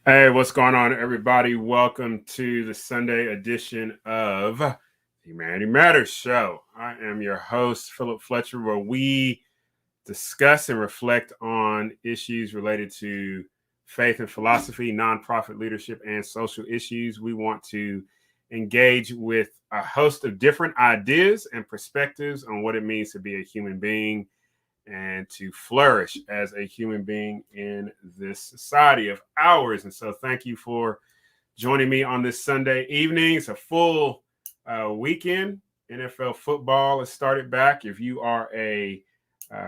Hey, what's going on, everybody? Welcome to the Sunday edition of the Humanity Matters Show. I am your host, Philip Fletcher, where we discuss and reflect on issues related to faith and philosophy, nonprofit leadership, and social issues. We want to engage with a host of different ideas and perspectives on what it means to be a human being and to flourish as a human being in this society of ours. And so thank you for joining me on this Sunday evening. It's a full weekend. NFL football has started back. If you are a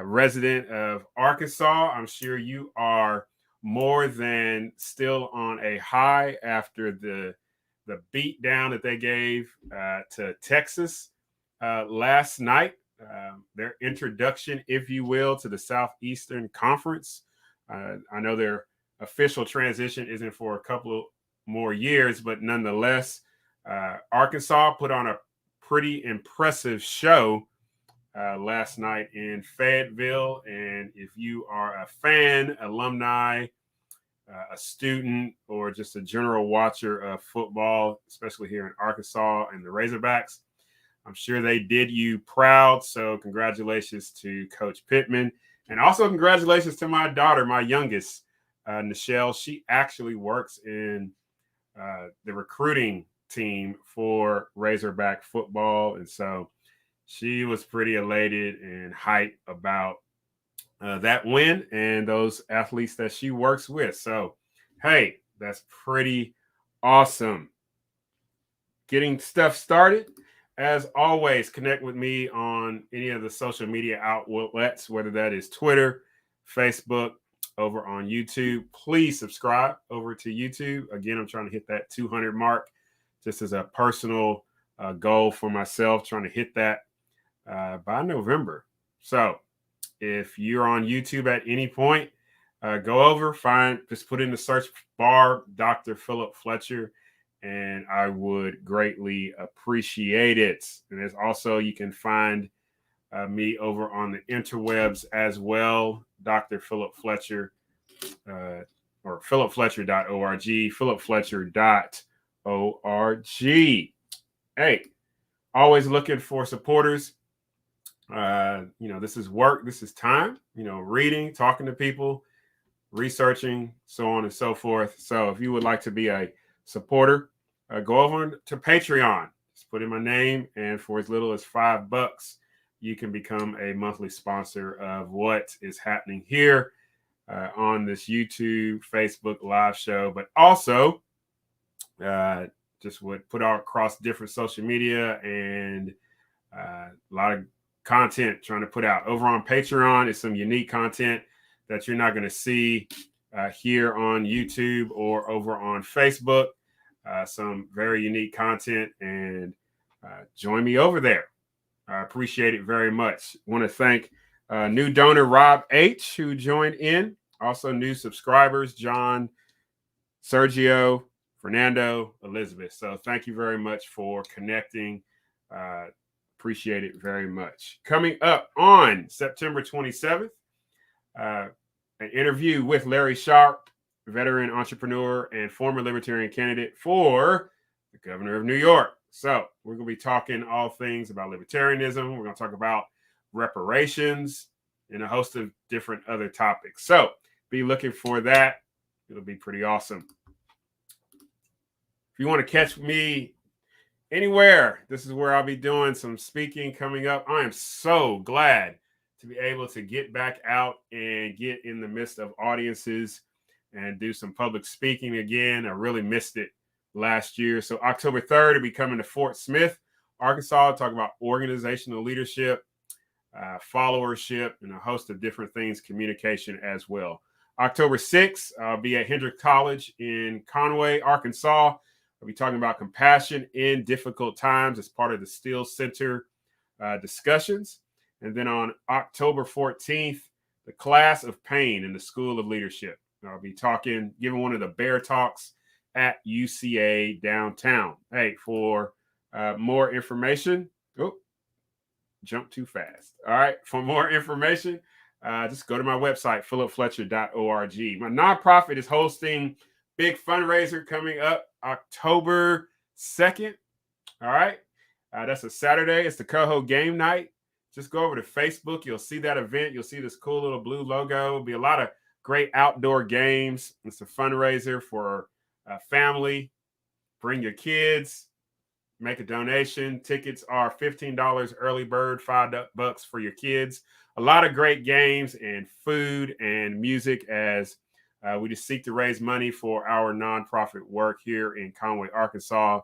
resident of Arkansas, I'm sure you are more than still on a high after the beat down that they gave to Texas last night. Their introduction, if you will, to the Southeastern Conference. I know their official transition isn't for a couple of more years, but nonetheless, Arkansas put on a pretty impressive show last night in Fayetteville. And if you are a fan, alumni, a student, or just a general watcher of football, especially here in Arkansas and the Razorbacks, I'm sure they did you proud. So congratulations to Coach Pittman. And also congratulations to my daughter, my youngest, Nichelle. She actually works in the recruiting team for Razorback football. And so she was pretty elated and hyped about that win and those athletes that she works with. So, hey, that's pretty awesome. Getting stuff started. As always, connect with me on any of the social media outlets, whether that is Twitter, Facebook, over on YouTube. Please subscribe over to YouTube. Again, I'm trying to hit that 200 mark just as a personal goal for myself, trying to hit that by November. So if you're on YouTube at any point, go over, just put in the search bar, Dr. Philip Fletcher, and I would greatly appreciate it. And there's also, you can find me over on the interwebs as well, Dr. Philip Fletcher, or philipfletcher.org, philipfletcher.org. Hey, always looking for supporters. This is work, this is time, reading, talking to people, researching, so on and so forth. So if you would like to be a supporter, go over to Patreon. Just put in my name, and for as little as $5, you can become a monthly sponsor of what is happening here on this YouTube, Facebook live show, but also just would put out across different social media and a lot of content trying to put out. Over on Patreon is some unique content that you're not going to see here on YouTube or over on Facebook. Some very unique content, and join me over there. I appreciate it very much. Want to thank new donor Rob H, who joined in. Also new subscribers, John, Sergio, Fernando, Elizabeth. So thank you very much for connecting. Appreciate it very much. Coming up on September 27th, an interview with Larry Sharpe, veteran entrepreneur and former libertarian candidate for the governor of New York. So we're going to be talking all things about libertarianism. We're going to talk about reparations and a host of different other topics. So be looking for that. It'll be pretty awesome. If you want to catch me anywhere, this is where I'll be doing some speaking coming up. I am so glad to be able to get back out and get in the midst of audiences and do some public speaking again. I really missed it last year. So October 3rd, I'll be coming to Fort Smith, Arkansas, talk about organizational leadership. followership, and a host of different things, communication as well. October 6th, I'll be at Hendrick College in Conway, Arkansas. I'll be talking about compassion in difficult times as part of the Steele Center discussions. And then on October 14th, the Class of Pain in the School of Leadership. I'll be giving one of the Bear Talks at UCA downtown. Hey, for more information, jump too fast. All right, for more information, just go to my website, philipfletcher.org. My nonprofit is hosting big fundraiser coming up October 2nd. All right, that's a Saturday. It's the Coho Game Night. Just go over to Facebook. You'll see that event. You'll see this cool little blue logo. It'll be a lot of great outdoor games. It's a fundraiser for family. Bring your kids. Make a donation. Tickets are $15 early bird, $5 for your kids. A lot of great games and food and music as we just seek to raise money for our nonprofit work here in Conway, Arkansas.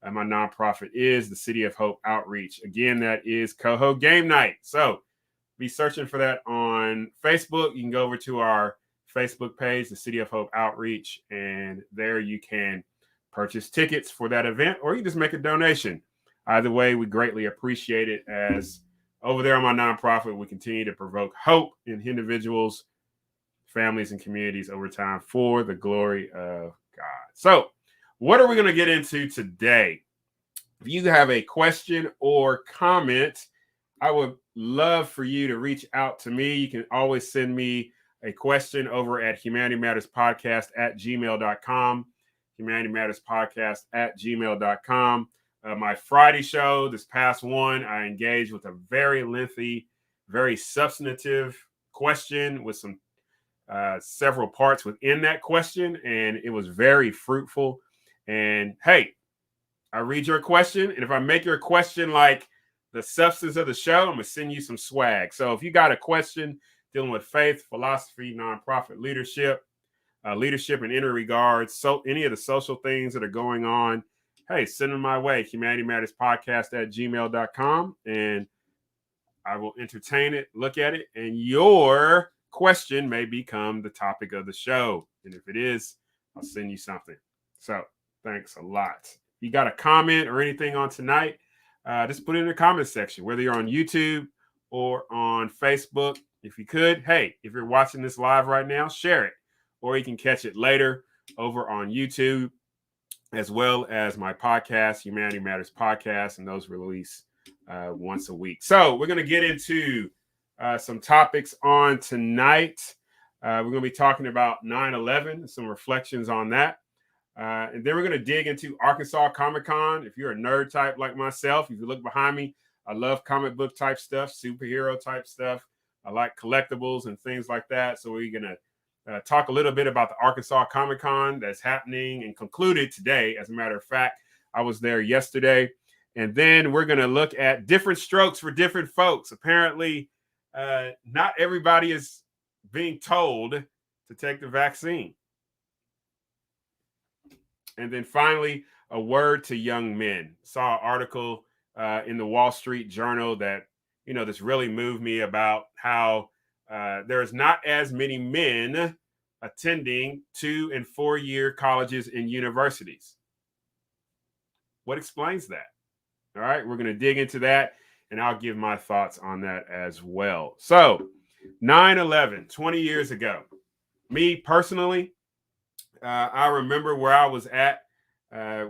My nonprofit is the City of Hope Outreach. Again, that is Coho Game Night. So be searching for that on Facebook. You can go over to our Facebook page, the City of Hope Outreach, and there you can purchase tickets for that event, or you just make a donation. Either way, we greatly appreciate it, as over there on my nonprofit, we continue to provoke hope in individuals, families, and communities over time for the glory of God. So, what are we going to get into today? If you have a question or comment, I would love for you to reach out to me. You can always send me a question over at humanitymatterspodcast@gmail.com. humanitymatterspodcast@gmail.com. My Friday show, this past one, I engaged with a very lengthy, very substantive question with some several parts within that question, and it was very fruitful. And hey, I read your question, and if I make your question like the substance of the show, I'm gonna send you some swag. So if you got a question dealing with faith, philosophy, nonprofit leadership, leadership in any regards, so any of the social things that are going on, hey, send them my way, humanitymatterspodcast@gmail.com, and I will entertain it, look at it, and your question may become the topic of the show. And if it is, I'll send you something. So thanks a lot. If you got a comment or anything on tonight, just put it in the comment section, whether you're on YouTube or on Facebook. If you could, hey, if you're watching this live right now, share it, or you can catch it later over on YouTube, as well as my podcast, Humanity Matters Podcast, and those release once a week. So we're going to get into some topics on tonight. We're going to be talking about 9/11, some reflections on that. And then we're going to dig into Arkansas Comic Con. If you're a nerd type like myself, if you look behind me, I love comic book type stuff, superhero type stuff. I like collectibles and things like that. So we're going to talk a little bit about the Arkansas Comic Con that's happening and concluded today. As a matter of fact, I was there yesterday. And then we're going to look at different strokes for different folks. Apparently, not everybody is being told to take the vaccine. And then finally, a word to young men. Saw an article in the Wall Street Journal that, this really moved me about how there's not as many men attending 2- and 4-year colleges and universities. What explains that? All right, we're going to dig into that, and I'll give my thoughts on that as well. So 9/11, 20 years ago. Me personally, I remember where I was at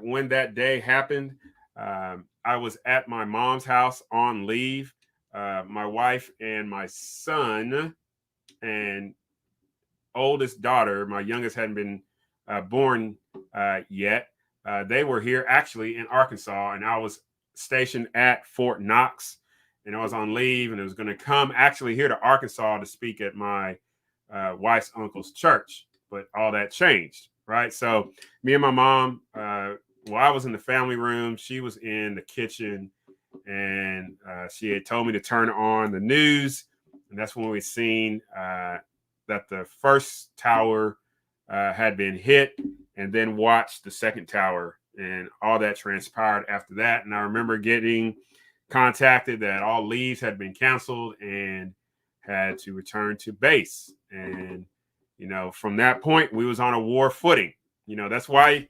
when that day happened. I was at my mom's house on leave. My wife and my son and oldest daughter, my youngest hadn't been born yet. They were here actually in Arkansas, and I was stationed at Fort Knox, and I was on leave, and I was going to come actually here to Arkansas to speak at my wife's uncle's church, but all that changed, right? So me and my mom, I was in the family room, she was in the kitchen, and she had told me to turn on the news, and that's when we seen that the first tower had been hit, and then watched the second tower, and all that transpired after that. And I remember getting contacted that all leaves had been canceled and had to return to base. And from that point, we was on a war footing. That's why,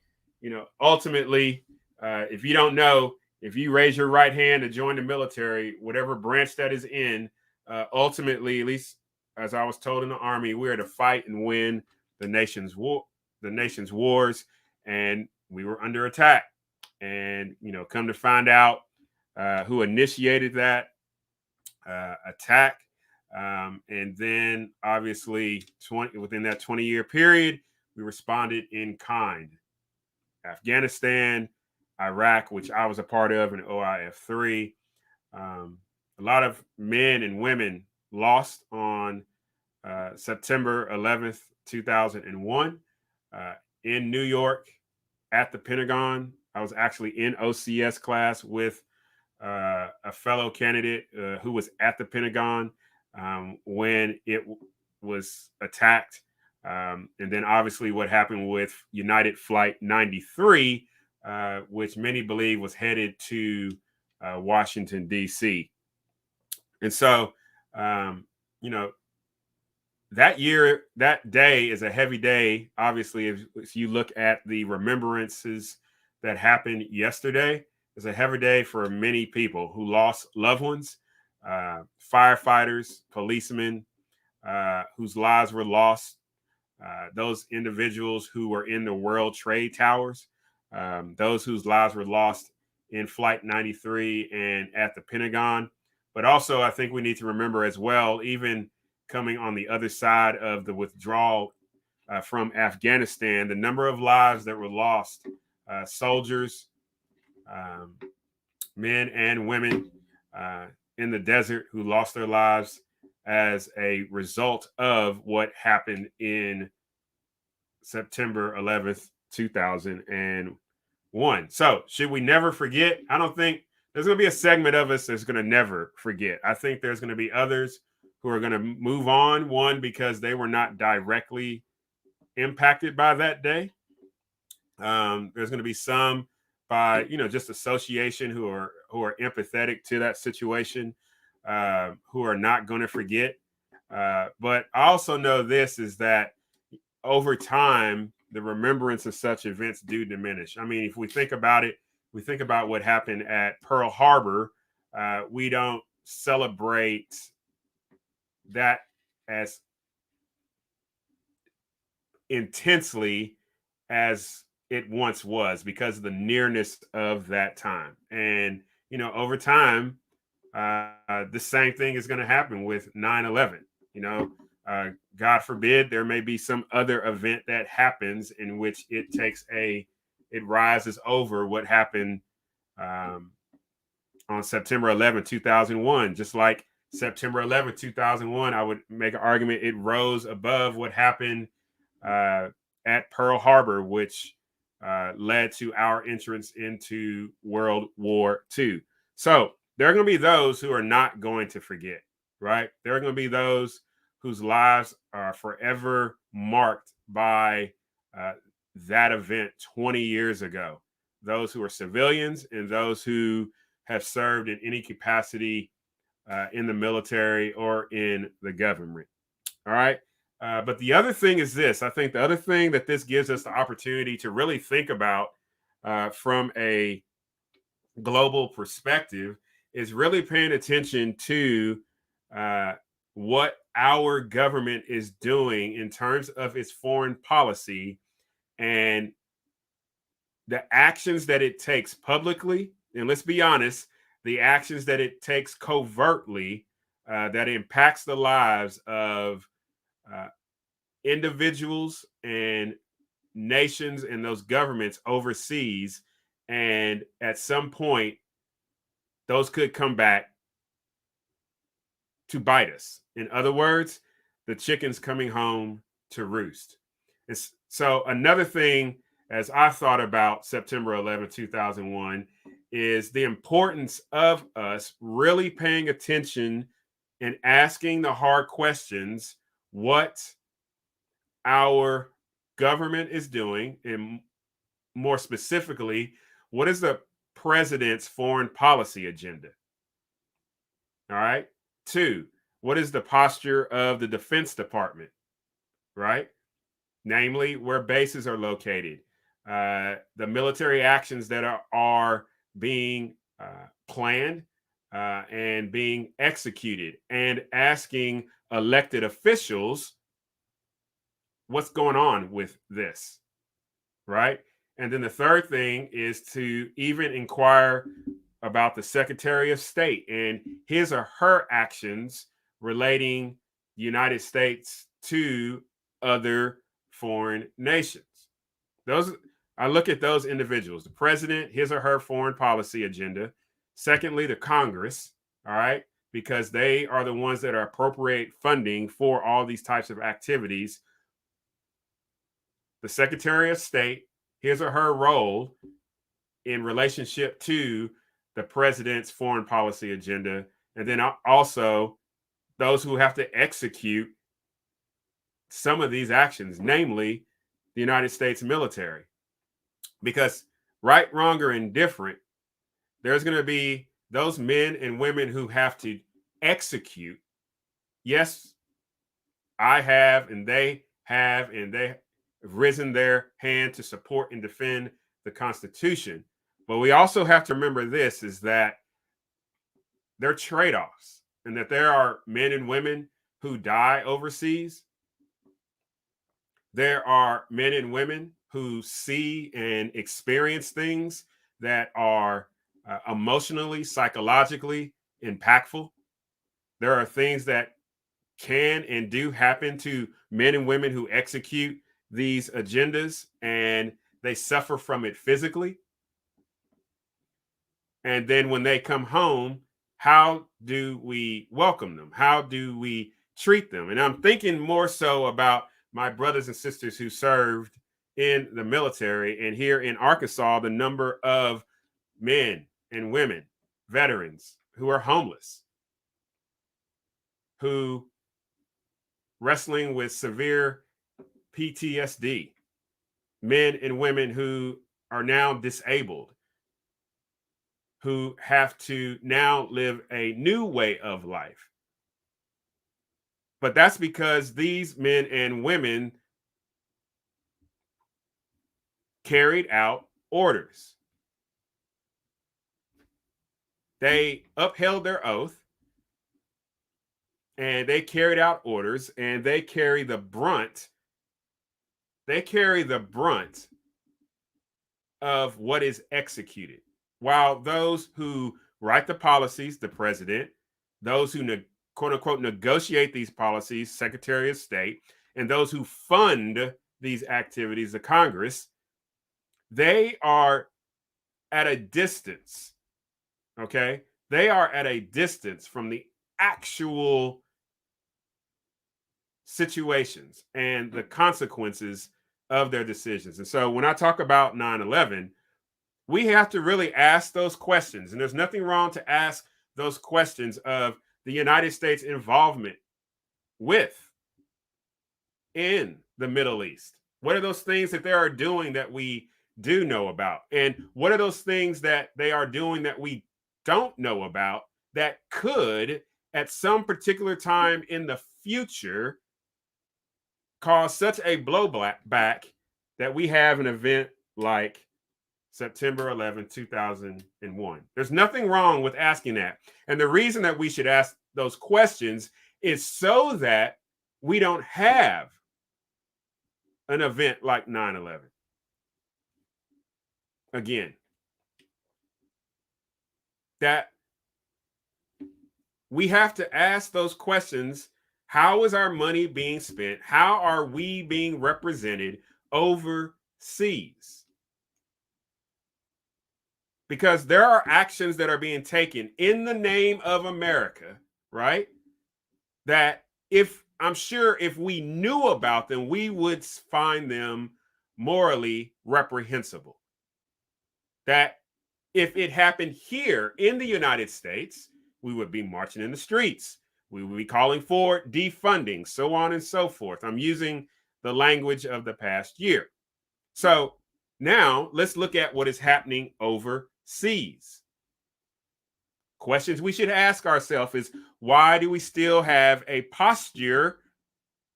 ultimately, if you don't know, if you raise your right hand to join the military, whatever branch that is in, ultimately, at least as I was told in the Army, we are to fight and win the nation's wars, and we were under attack. And come to find out who initiated that attack. And then obviously within that 20-year period, we responded in kind. Afghanistan, Iraq, which I was a part of in OIF 3. A lot of men and women lost on September 11th, 2001 in New York at the Pentagon. I was actually in OCS class with a fellow candidate who was at the Pentagon when it was attacked. And then obviously what happened with United Flight 93, which many believe was headed to Washington, D.C. And so, that year, that day is a heavy day. Obviously, if you look at the remembrances that happened yesterday, it's a heavy day for many people who lost loved ones, firefighters, policemen whose lives were lost, those individuals who were in the World Trade Towers, those whose lives were lost in Flight 93 and at the Pentagon. But also, I think we need to remember as well, even coming on the other side of the withdrawal from Afghanistan, the number of lives that were lost, soldiers, men and women in the desert who lost their lives as a result of what happened in September 11th, 2001. So should we never forget? I don't think there's going to be a segment of us that's going to never forget. I think there's going to be others who are going to move on, one, because they were not directly impacted by that day. There's going to be some by, just association who are empathetic to that situation, who are not going to forget. But I also know this is that over time, the remembrance of such events do diminish. I mean, if we think about it, we think about what happened at Pearl Harbor. We don't celebrate that as intensely as it once was because of the nearness of that time. And, over time, the same thing is going to happen with 9/11. God forbid there may be some other event that happens in which it rises over what happened on September 11, 2001. Just like September 11, 2001, I would make an argument it rose above what happened at Pearl Harbor, which led to our entrance into World War II. So there are going to be those who are not going to forget, right? There are going to be those whose lives are forever marked by that event 20 years ago. Those who are civilians and those who have served in any capacity in the military or in the government. All right. But the other thing is this. I think the other thing that this gives us the opportunity to really think about from a global perspective is really paying attention to what our government is doing in terms of its foreign policy and the actions that it takes publicly. And let's be honest, the actions that it takes covertly that impacts the lives of individuals and nations and those governments overseas. And at some point, those could come back to bite us. In other words, the chicken's coming home to roost. So another thing, as I thought about September 11, 2001, is the importance of us really paying attention and asking the hard questions, what our government is doing, and more specifically, what is the president's foreign policy agenda? All right. Two, what is the posture of the Defense Department? Right. Namely, where bases are located, the military actions that are being planned and being executed, and asking elected officials what's going on with this, right? And then the third thing is to even inquire about the Secretary of State and his or her actions relating the United States to other foreign nations. Those I look at those individuals, the president, his or her foreign policy agenda. Secondly, the Congress, all right, because they are the ones that are appropriate funding for all these types of activities. The Secretary of State, his or her role in relationship to the president's foreign policy agenda, and then also those who have to execute some of these actions, namely the United States military. Because right, wrong, or indifferent, there's going to be those men and women who have to execute. Yes, I have, and they have, and they have risen their hand to support and defend the Constitution. But we also have to remember this is that there are trade-offs, and that there are men and women who die overseas. There are men and women who see and experience things that are emotionally, psychologically impactful. There are things that can and do happen to men and women who execute these agendas, and they suffer from it physically. And then when they come home, how do we welcome them? How do we treat them? And I'm thinking more so about my brothers and sisters who served in the military. And here in Arkansas, the number of men and women, veterans who are homeless, who wrestling with severe PTSD, men and women who are now disabled, who have to now live a new way of life. But that's because these men and women carried out orders. They upheld their oath, and they carried out orders, and they carry the brunt. They carry the brunt of what is executed. While those who write the policies, the president, those who quote unquote negotiate these policies, Secretary of State, and those who fund these activities, the Congress, they are at a distance. Okay. They are at a distance from the actual situations and the consequences of their decisions. And so when I talk about 9/11, we have to really ask those questions. And there's nothing wrong to ask those questions of the United States involvement with in the Middle East. What are those things that they are doing that we do know about? And what are those things that they are doing that we don't know about that could, at some particular time in the future, cause such a blowback that we have an event like September 11, 2001. There's nothing wrong with asking that. And the reason that we should ask those questions is so that we don't have an event like 9/11 again. That we have to ask those questions. How is our money being spent? How are we being represented overseas? Because there are actions that are being taken in the name of America, right? That I'm sure if we knew about them, we would find them morally reprehensible. That if it happened here in the United States, we would be marching in the streets. We would be calling for defunding, so on and so forth. I'm using the language of the past year. So now let's look at what is happening overseas. Questions we should ask ourselves is, why do we still have a posture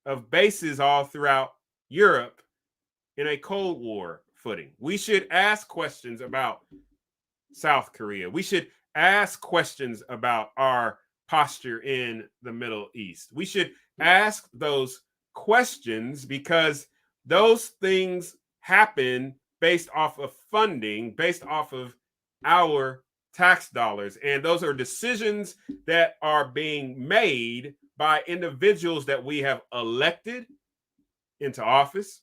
of bases all throughout Europe in a Cold War footing? We should ask questions about South Korea. We should ask questions about our posture in the Middle East. We should ask those questions because those things happen based off of funding, based off of our tax dollars. And those are decisions that are being made by individuals that we have elected into office.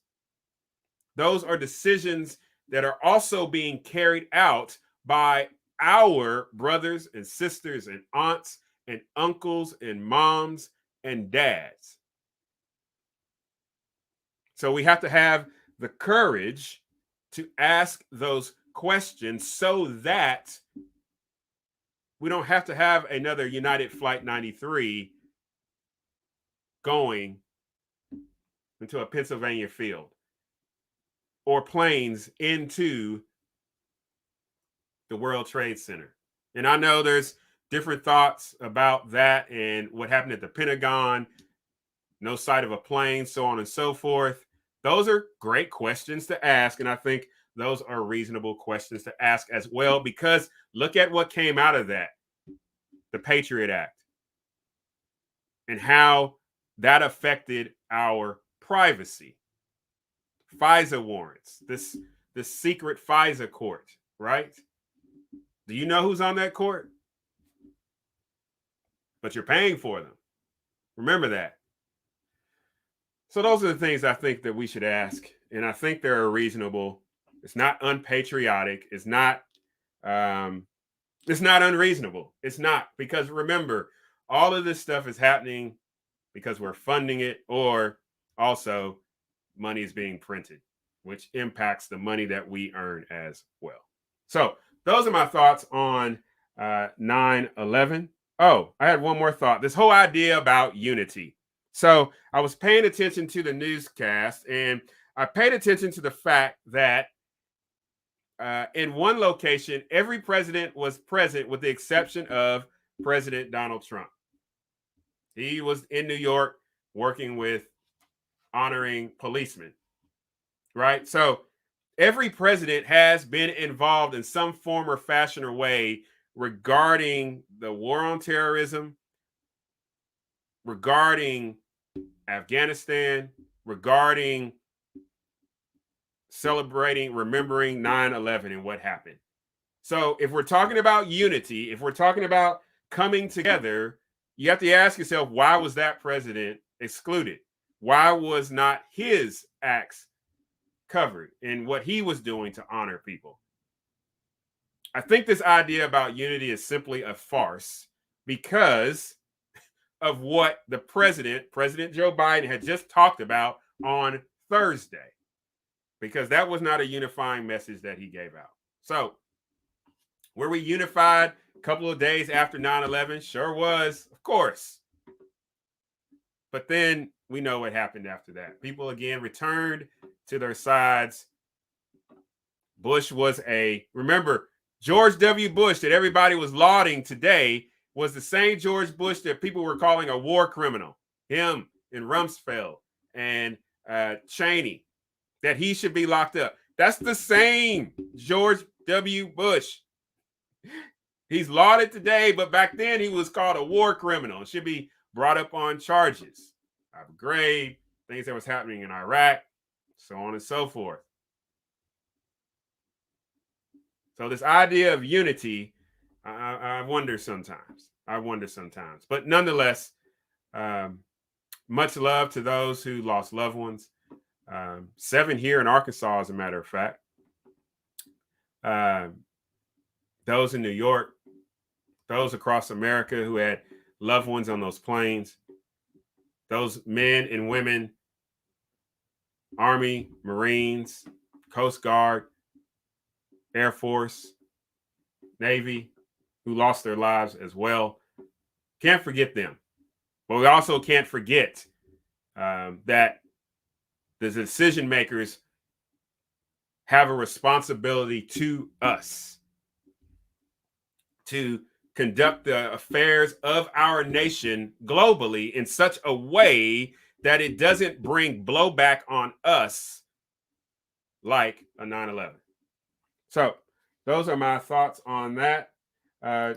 Those are decisions that are also being carried out by our brothers and sisters and aunts and uncles and moms and dads. So we have to have the courage to ask those questions so that we don't have to have another United Flight 93 going into a Pennsylvania field or planes into the World Trade Center. And I know there's different thoughts about that and what happened at the Pentagon, no sight of a plane, so on and so forth. Those are great questions to ask. And I think those are reasonable questions to ask as well, because look at what came out of that, the Patriot Act, and how that affected our privacy. FISA warrants, this secret FISA court, right? Do you know who's on that court? But you're paying for them. Remember that. So those are the things I think that we should ask. And I think they're reasonable. It's not unpatriotic. It's not unreasonable. It's not, because remember, all of this stuff is happening because we're funding it, or also money is being printed, which impacts the money that we earn as well. So those are my thoughts on 9/11. Oh, I had one more thought. This whole idea about unity. So I was paying attention to the newscast, and I paid attention to the fact that in one location, every president was present with the exception of President Donald Trump. He was in New York working with honoring policemen, right? So every president has been involved in some form or fashion or way regarding the war on terrorism, regarding Afghanistan, regarding celebrating, remembering 9/11 and what happened. So if we're talking about unity, if we're talking about coming together, you have to ask yourself, why was that president excluded? Why was not his acts covered in what he was doing to honor people? I think this idea about unity is simply a farce because of what the President Joe Biden, had just talked about on Thursday, because that was not a unifying message that he gave out. So were we unified a couple of days after 9/11? Sure was, of course. But then we know what happened after that. People again returned to their sides. Bush was remember, George W. Bush that everybody was lauding today was the same George Bush that people were calling a war criminal. Him and Rumsfeld and Cheney, that he should be locked up. That's the same George W. Bush. He's lauded today, but back then he was called a war criminal and should be brought up on charges. Abu Ghraib, things that was happening in Iraq, so on and so forth. So this idea of unity, I wonder sometimes. But nonetheless, much love to those who lost loved ones. 7 here in Arkansas, as a matter of fact. Those in New York, those across America who had loved ones on those planes, those men and women, Army, Marines, Coast Guard, Air Force, Navy, who lost their lives as well. Can't forget them. But we also can't forget that the decision makers have a responsibility to us to conduct the affairs of our nation globally in such a way that it doesn't bring blowback on us like a 9/11. So those are my thoughts on that.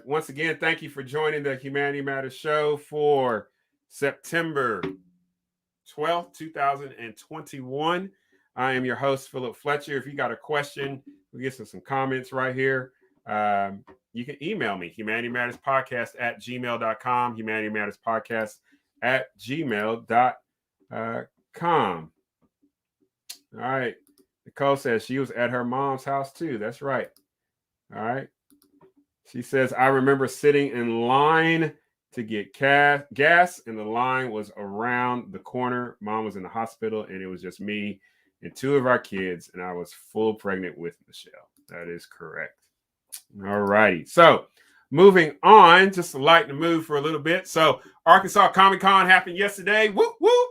Once again, thank you for joining the Humanity Matters show for September 12th, 2021. I am your host, Philip Fletcher. If you got a question, we'll get some comments right here. You can email me, humanitymatterspodcast@gmail.com, humanitymatterspodcast@gmail.com. All right. Nicole says she was at her mom's house too. That's right. All right. She says, I remember sitting in line to get gas, and the line was around the corner. Mom was in the hospital, and it was just me and two of our kids, and I was full pregnant with Michelle. That is correct. All righty. So moving on, just to lighten the mood for a little bit. So Arkansas Comic-Con happened yesterday. Whoop, whoop.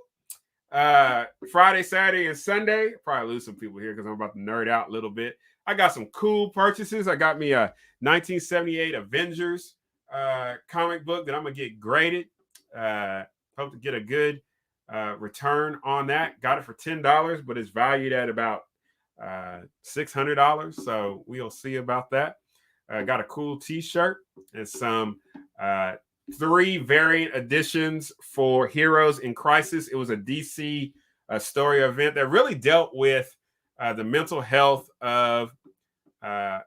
Friday, Saturday, and Sunday. Probably lose some people here because I'm about to nerd out a little bit. I got some cool purchases. I got me a 1978 Avengers comic book that I'm gonna get graded. Hope to get a good return on that. Got it for $10, but it's valued at about $600. So we'll see about that. Got a cool T-shirt and some 3 variant editions for Heroes in Crisis. It was a DC story event that really dealt with the mental health of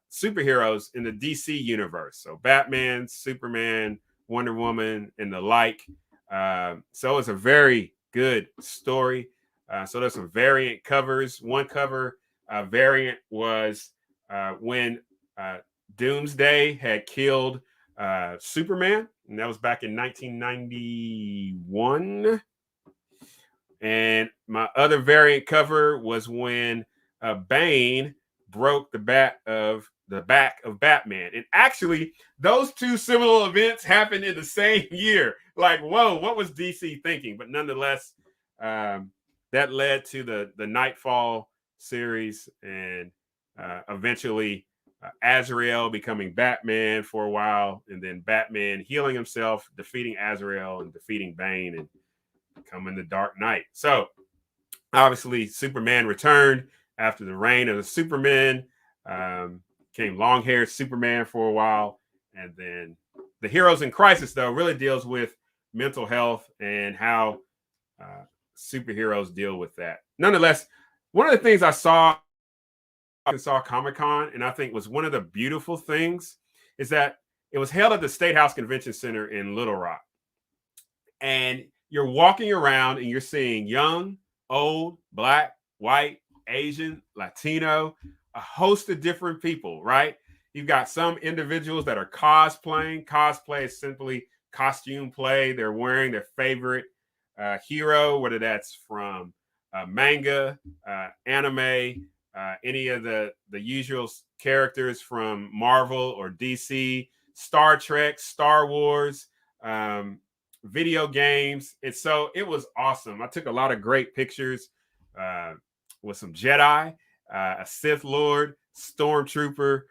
superheroes in the DC universe. So Batman, Superman, Wonder Woman, and the like. So it's a very good story. So there's some variant covers. One cover variant was when Doomsday had killed Superman, and that was back in 1991. And my other variant cover was when Bane broke the back of Batman. And actually, those two similar events happened in the same year. Like, whoa, what was DC thinking? But nonetheless, that led to the Nightfall series, and eventually Azrael becoming Batman for a while, and then Batman healing himself, defeating Azrael, and defeating Bane, and becoming the Dark Knight. So obviously Superman returned after the reign of the Superman, came long-haired Superman for a while. And then the Heroes in Crisis, though, really deals with mental health and how superheroes deal with that. Nonetheless, one of the things I saw Comic-Con, and I think was one of the beautiful things, is that it was held at the State House Convention Center in Little Rock. And you're walking around and you're seeing young, old, black, white, Asian, Latino, a host of different people, right? You've got some individuals that are cosplaying. Cosplay is simply costume play. They're wearing their favorite hero, whether that's from manga, anime, any of the usual characters from Marvel or DC, Star Trek, Star Wars, video games. And so it was awesome. I took a lot of great pictures with some Jedi, a Sith Lord, Stormtrooper,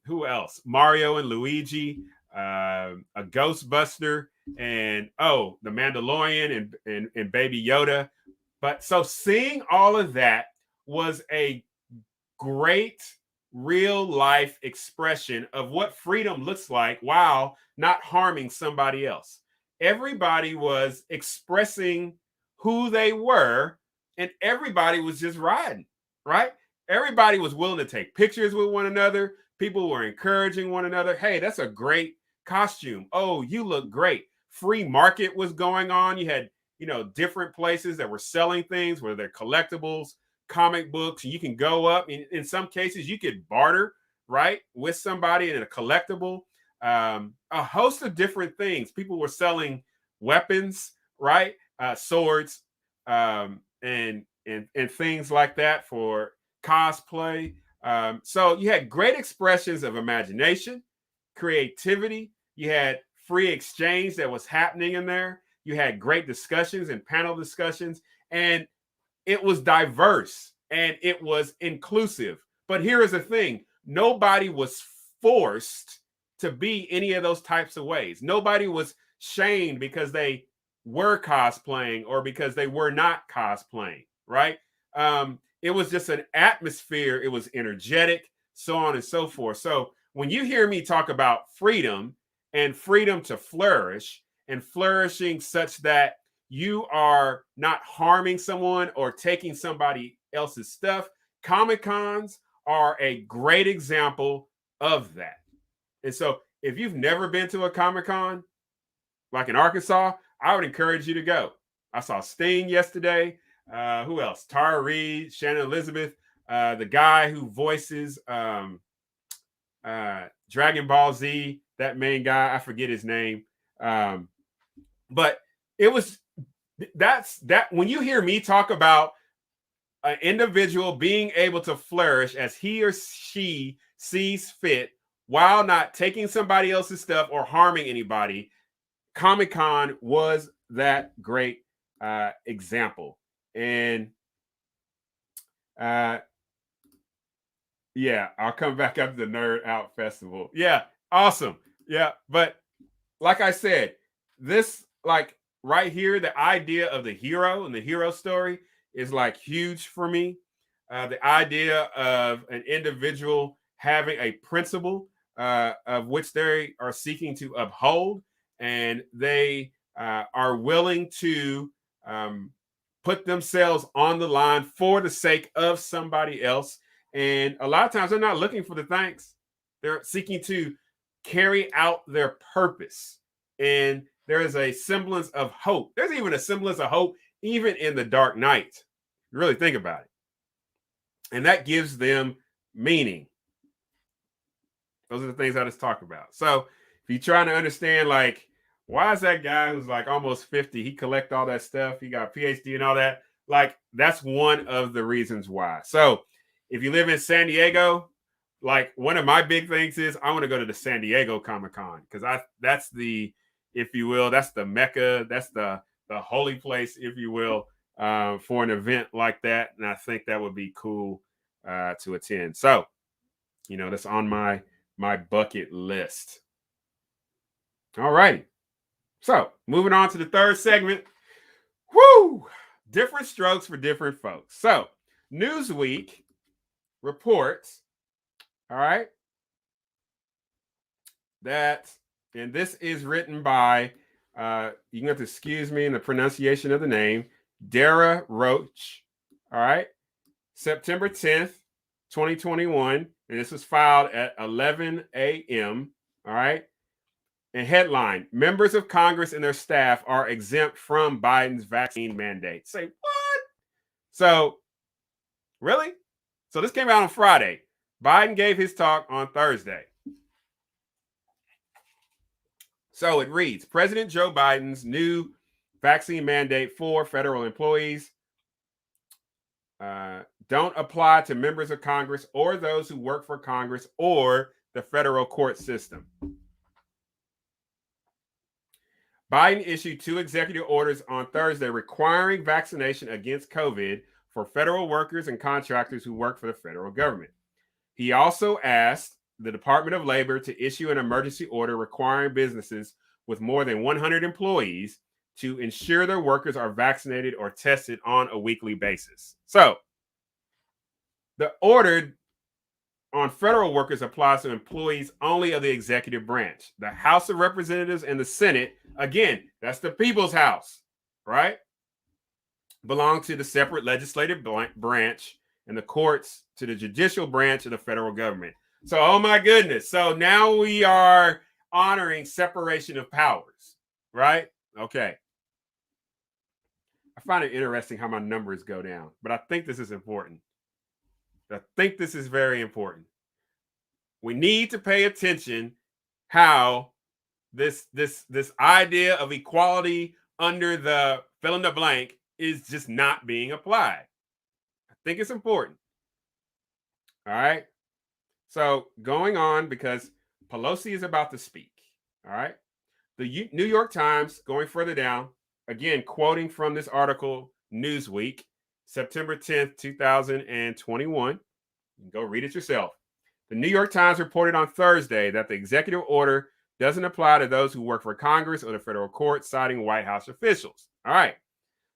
who else? Mario and Luigi, a Ghostbuster, and the Mandalorian and Baby Yoda. But so seeing all of that was a great real life expression of what freedom looks like while not harming somebody else. Everybody was expressing who they were, and everybody was just riding, right? Everybody was willing to take pictures with one another. People were encouraging one another. Hey, that's a great costume. Oh, you look great. Free market was going on. You had, different places that were selling things, whether they're collectibles, comic books. You can go up. In some cases, you could barter, right, with somebody in a collectible. A host of different things. People were selling weapons, right? Swords, and things like that for cosplay. So you had great expressions of imagination, creativity. You had free exchange that was happening in there. You had great discussions and panel discussions, and it was diverse and it was inclusive. But here is the thing: nobody was forced to be any of those types of ways. Nobody was shamed because they were cosplaying or because they were not cosplaying, right? It was just an atmosphere. It was energetic, so on and so forth. So when you hear me talk about freedom and freedom to flourish and flourishing such that you are not harming someone or taking somebody else's stuff, Comic Cons are a great example of that. And so if you've never been to a Comic Con, like in Arkansas, I would encourage you to go. I saw Sting yesterday. Who else? Tara Reid, Shannon Elizabeth, the guy who voices Dragon Ball Z, that main guy, I forget his name. But it was that's that when you hear me talk about an individual being able to flourish as he or she sees fit while not taking somebody else's stuff or harming anybody, Comic-Con was that great example. And yeah, I'll come back up to the Nerd Out Festival. Yeah, awesome. Yeah, but like I said, this like right here, the idea of the hero and the hero story is like huge for me. The idea of an individual having a principle of which they are seeking to uphold, and they are willing to put themselves on the line for the sake of somebody else. And a lot of times they're not looking for the thanks. They're seeking to carry out their purpose. And there is a semblance of hope. There's even a semblance of hope even in the Dark Knight. You really think about it. And that gives them meaning. Those are the things I just talked about. So if you're trying to understand, like, why is that guy who's like almost 50, he collect all that stuff, he got a PhD and all that, like, that's one of the reasons why. So if you live in San Diego, like, one of my big things is I want to go to the San Diego Comic-Con, because that's the, if you will, that's the Mecca, that's the holy place, if you will, for an event like that. And I think that would be cool to attend. So, you know, that's on my bucket list. All righty. So moving on to the third segment. Woo! Different strokes for different folks. So Newsweek reports, all right, that, and this is written by, you can have to excuse me in the pronunciation of the name, Dara Roach, all right, September 10th, 2021, and this was filed at 11 a.m., all right, and headline, members of Congress and their staff are exempt from Biden's vaccine mandate. Say what? So, really? So this came out on Friday. Biden gave his talk on Thursday. So it reads, President Joe Biden's new vaccine mandate for federal employees don't apply to members of Congress or those who work for Congress or the federal court system. Biden issued 2 executive orders on Thursday requiring vaccination against COVID for federal workers and contractors who work for the federal government. He also asked the Department of Labor to issue an emergency order requiring businesses with more than 100 employees to ensure their workers are vaccinated or tested on a weekly basis. So, the order on federal workers applies to employees only of the executive branch. The House of Representatives and the Senate, again, that's the people's house, right, belong to the separate legislative branch, and the courts to the judicial branch of the federal government. So, oh my goodness. So now we are honoring separation of powers, right? Okay. I find it interesting how my numbers go down, but I think this is important. I think this is very important. We need to pay attention how this idea of equality under the fill in the blank is just not being applied. I think it's important. All right. So going on, because Pelosi is about to speak. All right. The New York Times, going further down, again, quoting from this article, Newsweek, September 10th, 2021. You can go read it yourself. The New York Times reported on Thursday that the executive order doesn't apply to those who work for Congress or the federal court, citing White House officials. All right.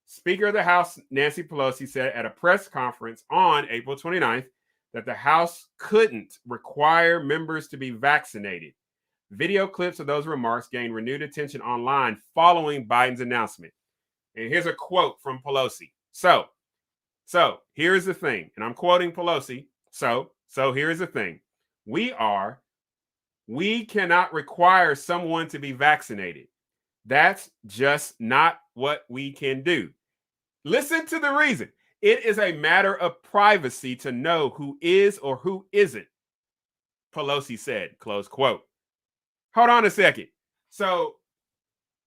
Speaker of the House, Nancy Pelosi, said at a press conference on April 29th that the House couldn't require members to be vaccinated. Video clips of those remarks gained renewed attention online following Biden's announcement. And here's a quote from Pelosi. So here's the thing, and I'm quoting Pelosi. So here's the thing. We cannot require someone to be vaccinated. That's just not what we can do. Listen to the reason. It is a matter of privacy to know who is or who isn't, Pelosi said, close quote. Hold on a second. So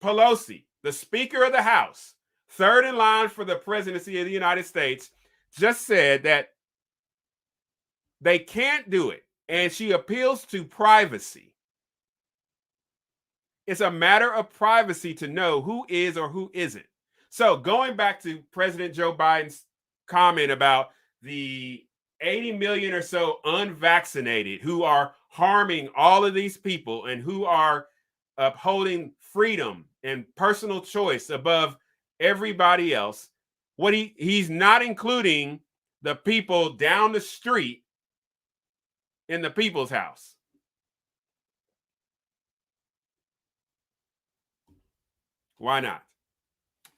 Pelosi, the Speaker of the House, third in line for the presidency of the United States, just said that they can't do it. And she appeals to privacy. It's a matter of privacy to know who is or who isn't. So going back to President Joe Biden's comment about the 80 million or so unvaccinated who are harming all of these people and who are upholding freedom and personal choice above everybody else, what he's not including the people down the street in the people's house. Why not?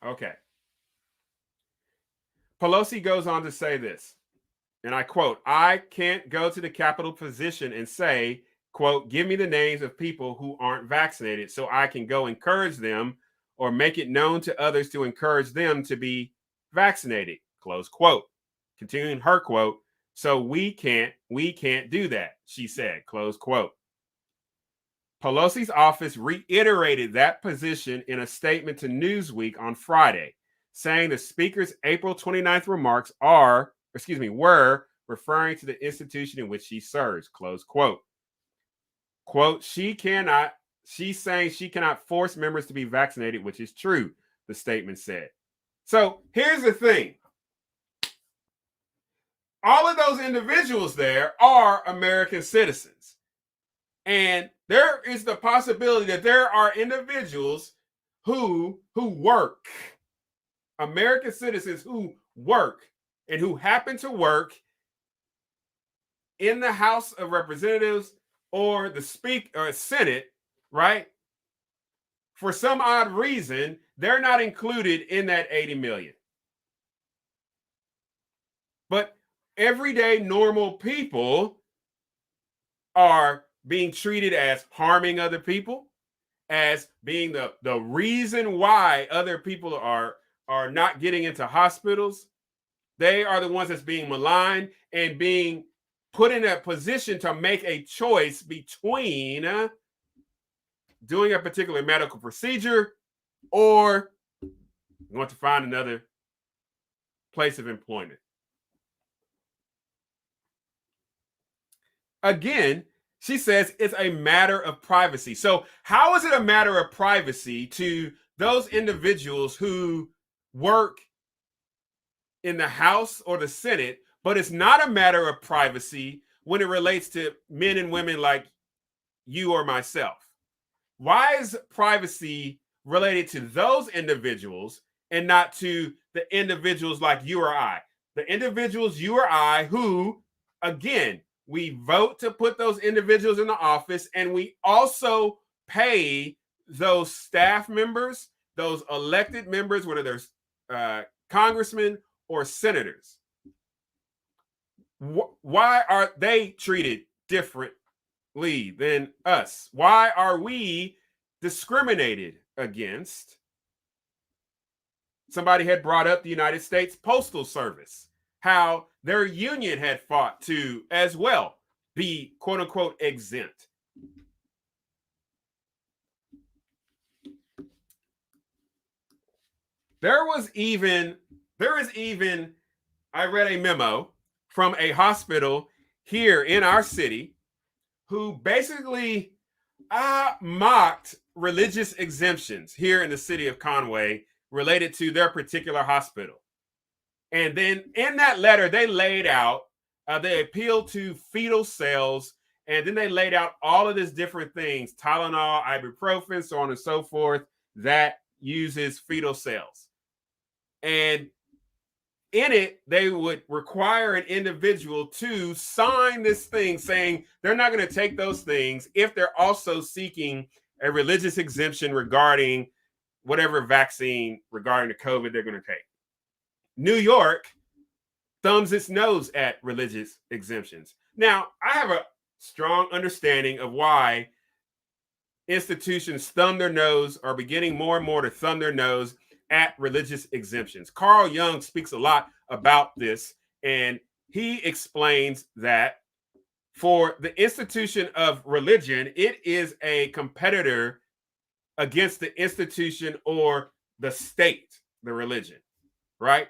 Okay. Pelosi goes on to say this, and I quote, I can't go to the Capitol position and say, quote, give me the names of people who aren't vaccinated so I can go encourage them or make it known to others to encourage them to be vaccinated, close quote. Continuing her quote, so we can't do that, she said, close quote. Pelosi's office reiterated that position in a statement to Newsweek on Friday, saying the speaker's April 29th remarks were referring to the institution in which she serves, close quote. Quote, she's saying she cannot force members to be vaccinated, which is true, the statement said. So here's the thing. All of those individuals there are American citizens. And there is the possibility that there are individuals who work, American citizens who work and who happen to work in the House of Representatives or the Senate, right? For some odd reason, they're not included in that 80 million. But everyday normal people are being treated as harming other people, as being the reason why other people are not getting into hospitals. They are the ones that's being maligned and being put in a position to make a choice between doing a particular medical procedure or want to find another place of employment. Again, she says it's a matter of privacy. So how is it a matter of privacy to those individuals who work in the House or the Senate, but it's not a matter of privacy when it relates to men and women like you or myself? Why is privacy related to those individuals and not to the individuals like you or I? The individuals, you or I, who, again, we vote to put those individuals in the office, and we also pay those staff members, those elected members, whether they're congressmen or senators. Why are they treated differently than us? Why are we discriminated against? Somebody had brought up the United States Postal Service, how their union had fought to as well be quote unquote exempt. There is even, I read a memo from a hospital here in our city who basically mocked religious exemptions here in the city of Conway related to their particular hospital. And then in that letter, they laid out They appealed to fetal cells, and then they laid out all of these different things: Tylenol, ibuprofen, so on and so forth, that uses fetal cells. And in it, they would require an individual to sign this thing saying they're not going to take those things if they're also seeking a religious exemption regarding whatever vaccine regarding the COVID they're going to take. New York thumbs its nose at religious exemptions. Now, I have a strong understanding of why institutions thumb their nose, are beginning more and more to thumb their nose at religious exemptions. Carl Jung speaks a lot about this, and he explains that for the institution of religion, it is a competitor against the institution or the state, the religion, right?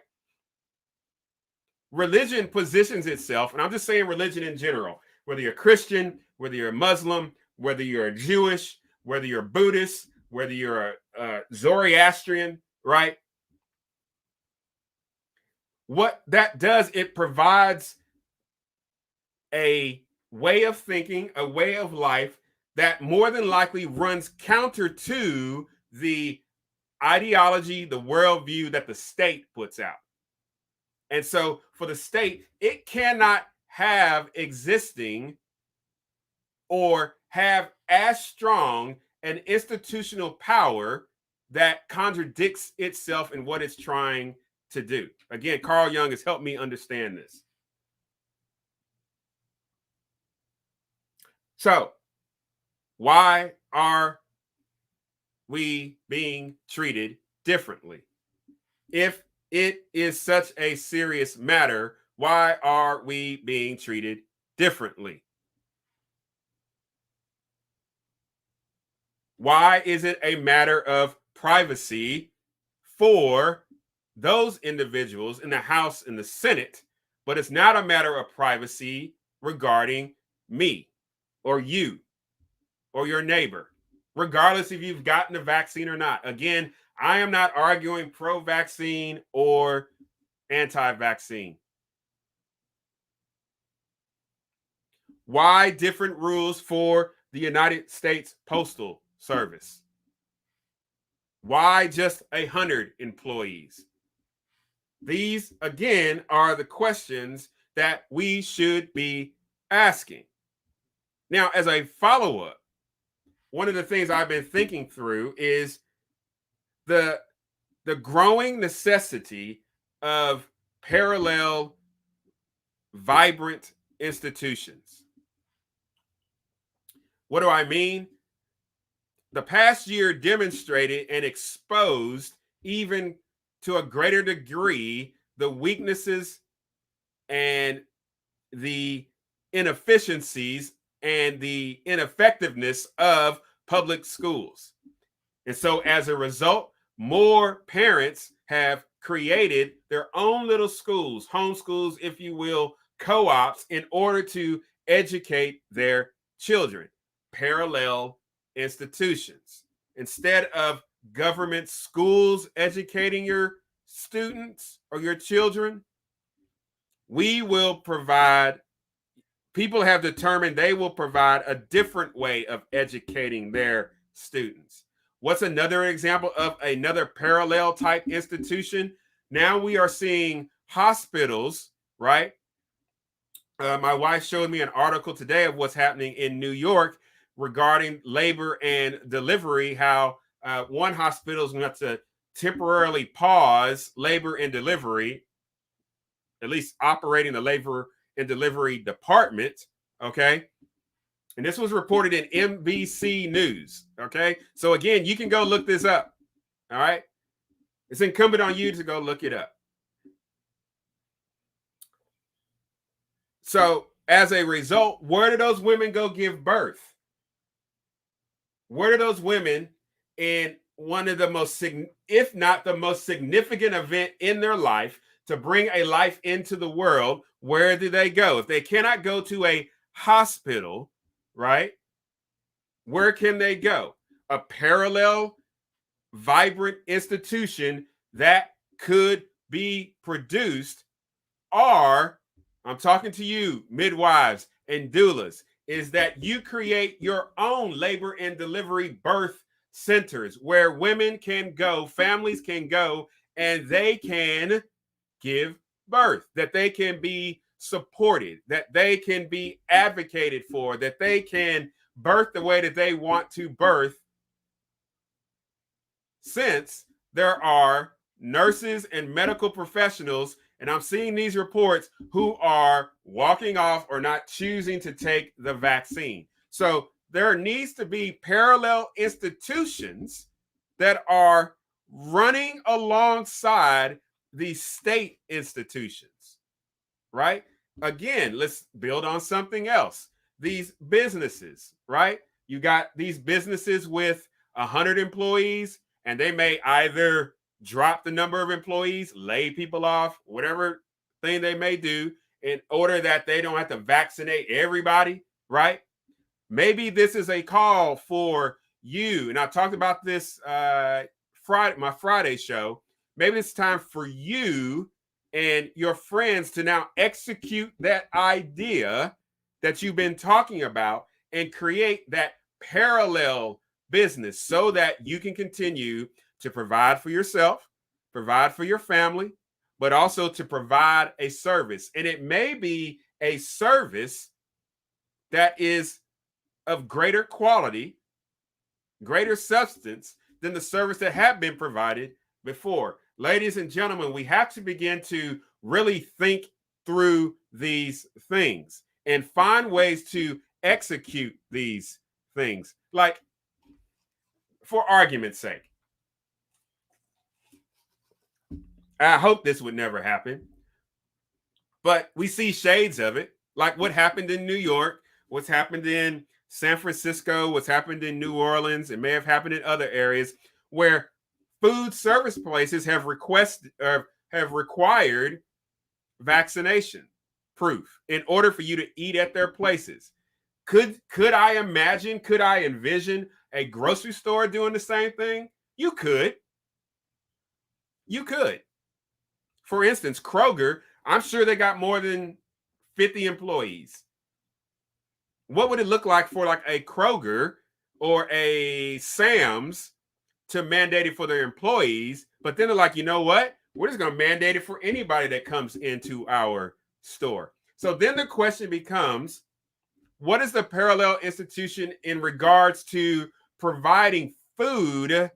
Religion positions itself, and I'm just saying religion in general, whether you're Christian, whether you're a Muslim, whether you're a Jewish, whether you're Buddhist, whether you're a Zoroastrian, right? What that does, it provides a way of thinking, a way of life that more than likely runs counter to the ideology, the worldview that the state puts out. And so for the state, it cannot have existing or have as strong an institutional power that contradicts itself in what it's trying to do. Again, Carl Jung has helped me understand this. So, why are we being treated differently? If it is such a serious matter, why are we being treated differently? Why is it a matter of privacy for those individuals in the House and the Senate, but it's not a matter of privacy regarding me or you or your neighbor, regardless if you've gotten the vaccine or not? Again, I am not arguing pro-vaccine or anti-vaccine. Why different rules for the United States Postal Service? Why just 100 employees? These, again, are the questions that we should be asking. Now, as a follow-up, one of the things I've been thinking through is the growing necessity of parallel, vibrant institutions. What do I mean? The past year demonstrated and exposed, even to a greater degree, the weaknesses and the inefficiencies and the ineffectiveness of public schools. And so as a result, more parents have created their own little schools, homeschools, if you will, co-ops, in order to educate their children. Parallel institutions. Instead of government schools educating your students or your children, we will provide, people have determined they will provide a different way of educating their students. What's another example of another parallel type institution? Now we are seeing hospitals, right? My wife showed me an article today of what's happening in New York regarding labor and delivery, how one hospital is going to have to temporarily pause labor and delivery, at least operating the labor and delivery department, okay? And this was reported in NBC News, okay? So again, you can go look this up, all right? It's incumbent on you to go look it up. So as a result, where do those women go give birth? Where do those women, in one of the most, if not the most significant event in their life, to bring a life into the world, where do they go? If they cannot go to a hospital, right? Where can they go? A parallel, vibrant institution that could be produced are I'm talking to you, midwives and doulas, is that you create your own labor and delivery birth centers where women can go, families can go, and they can give birth, that they can be supported, that they can be advocated for, that they can birth the way that they want to birth, since there are nurses and medical professionals, and I'm seeing these reports, who are walking off or not choosing to take the vaccine. So there needs to be parallel institutions that are running alongside the state institutions, right? Again, let's build on something else. These businesses, right? You got these businesses with 100 employees, and they may either drop the number of employees, lay people off, whatever thing they may do, in order that they don't have to vaccinate everybody, right? Maybe this is a call for you, and I talked about this my Friday show. Maybe it's time for you and your friends to now execute that idea that you've been talking about and create that parallel business so that you can continue to provide for yourself, provide for your family, but also to provide a service. And it may be a service that is of greater quality, greater substance than the service that had been provided before. Ladies and gentlemen, we have to begin to really think through these things and find ways to execute these things. Like, for argument's sake, I hope this would never happen, but we see shades of it, like what happened in New York, what's happened in San Francisco, what's happened in New Orleans. It may have happened in other areas where food service places have required vaccination proof in order for you to eat at their places. Could I envision a grocery store doing the same thing? You could. For instance, Kroger, I'm sure they got more than 50 employees. What would it look like for like a Kroger or a Sam's to mandate it for their employees? But then they're like, you know what? We're just going to mandate it for anybody that comes into our store. So then the question becomes, what is the parallel institution in regards to providing food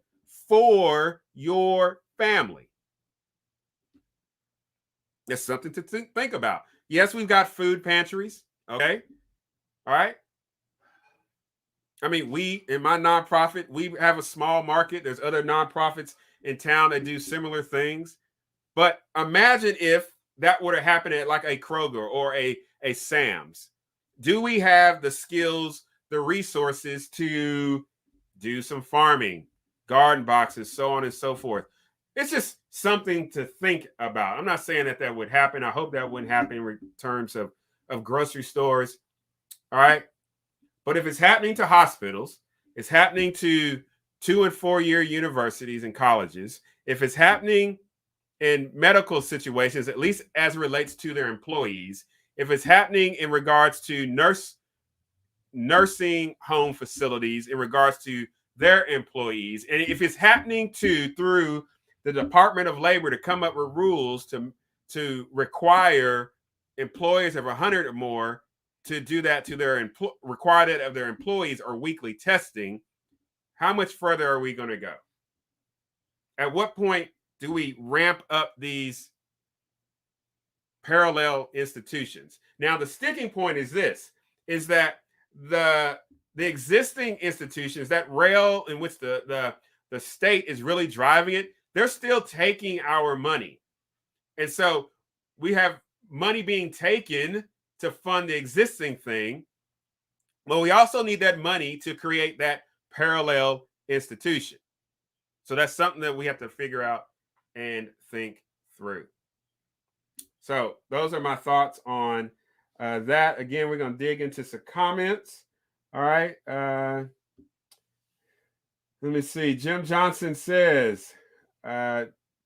for your family? That's something to think about. Yes, we've got food pantries. Okay. All right. I mean, in my nonprofit, we have a small market. There's other nonprofits in town that do similar things. But imagine if that were to happen at like a Kroger or a Sam's. Do we have the skills, the resources to do some farming, garden boxes, so on and so forth? It's just something to think about. I'm not saying that would happen. I hope that wouldn't happen in terms of grocery stores. All right. But if it's happening to hospitals, it's happening to 2- and 4-year universities and colleges, if it's happening in medical situations, at least as it relates to their employees, if it's happening in regards to nursing home facilities, in regards to their employees, and if it's happening through the Department of Labor to come up with rules to require employees of 100 or more to do that to require that of their employees, or weekly testing, how much further are we going to go? At what point do we ramp up these parallel institutions? Now, the sticking point is this, is that the existing institutions, that rail in which the state is really driving it, they're still taking our money. And so we have money being taken to fund the existing thing, but we also need that money to create that parallel institution. So that's something that we have to figure out and think through. So those are my thoughts on that. Again, we're going to dig into some comments. All right. Let me see. Jim Johnson says,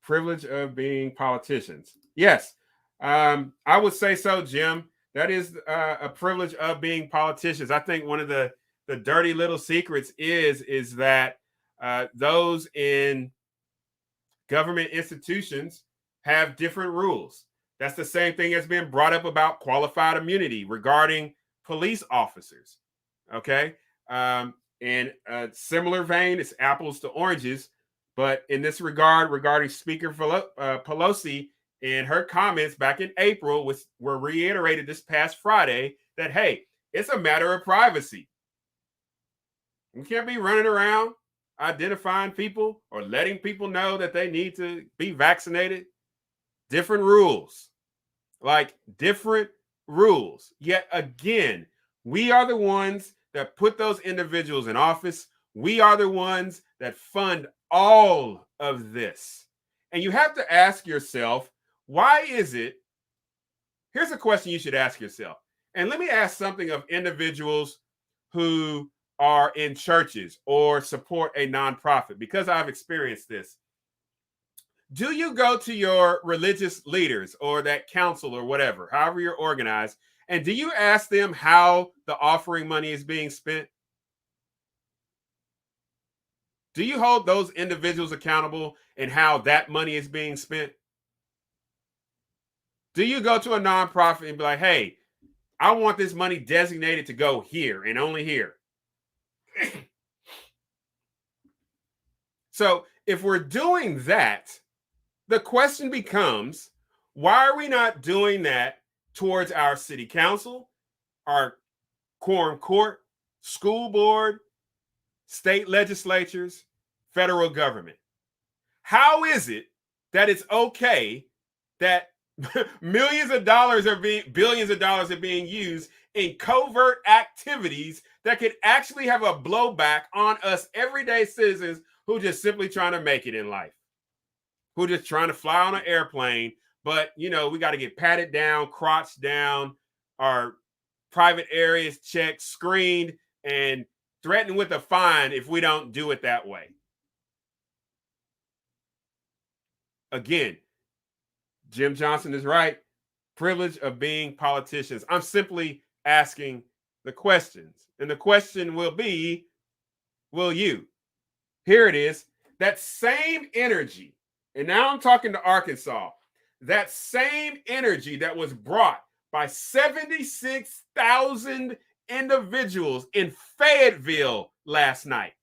privilege of being politicians. Yes. I would say so, Jim. That is a privilege of being politicians. I think one of the dirty little secrets is that those in government institutions have different rules. That's the same thing that's been brought up about qualified immunity regarding police officers. Okay. In a similar vein, it's apples to oranges. But in this regard, regarding Speaker Pelosi and her comments back in April, which were reiterated this past Friday, that, hey, it's a matter of privacy. We can't be running around identifying people or letting people know that they need to be vaccinated. Different rules, like different rules. Yet again, we are the ones that put those individuals in office. We are the ones that fund all of this. And you have to ask yourself, why is it? Here's a question you should ask yourself. And let me ask something of individuals who are in churches or support a nonprofit, because I've experienced this. Do you go to your religious leaders or that council or whatever, however you're organized, and do you ask them how the offering money is being spent? Do you hold those individuals accountable in how that money is being spent? Do you go to a nonprofit and be like, hey, I want this money designated to go here and only here? So if we're doing that, the question becomes, why are we not doing that towards our city council, our quorum court, school board, state legislatures, federal government? How is it that it's okay that billions of dollars are being used in covert activities that could actually have a blowback on us everyday citizens who just simply trying to make it in life, who just trying to fly on an airplane, but we got to get patted down, crotched down, our private areas checked, screened, and threatened with a fine if we don't do it that way. Again, Jim Johnson is right. Privilege of being politicians. I'm simply asking the questions. And the question will be, will you? Here it is. That same energy, and now I'm talking to Arkansas, that same energy that was brought by 76,000 individuals in Fayetteville last night,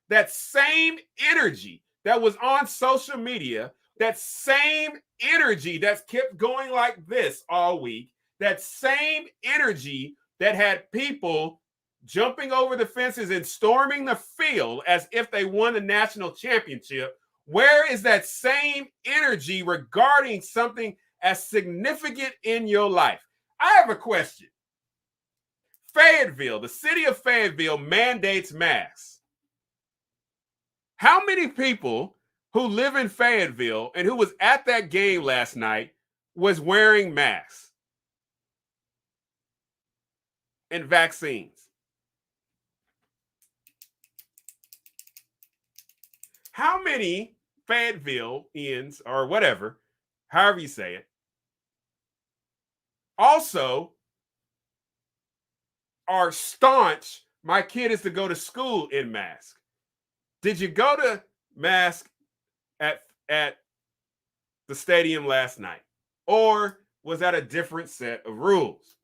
that same energy that was on social media, that same energy that's kept going like this all week, that same energy that had people jumping over the fences and storming the field as if they won the national championship, where is that same energy regarding something as significant in your life? I have a question. Fayetteville, the city of Fayetteville mandates masks. How many people who live in Fayetteville and who was at that game last night was wearing masks and vaccines? How many Fayettevilleans, or whatever, however you say it, also are staunch, my kid is to go to school in mask? Did you go to mask at the stadium last night? Or was that a different set of rules?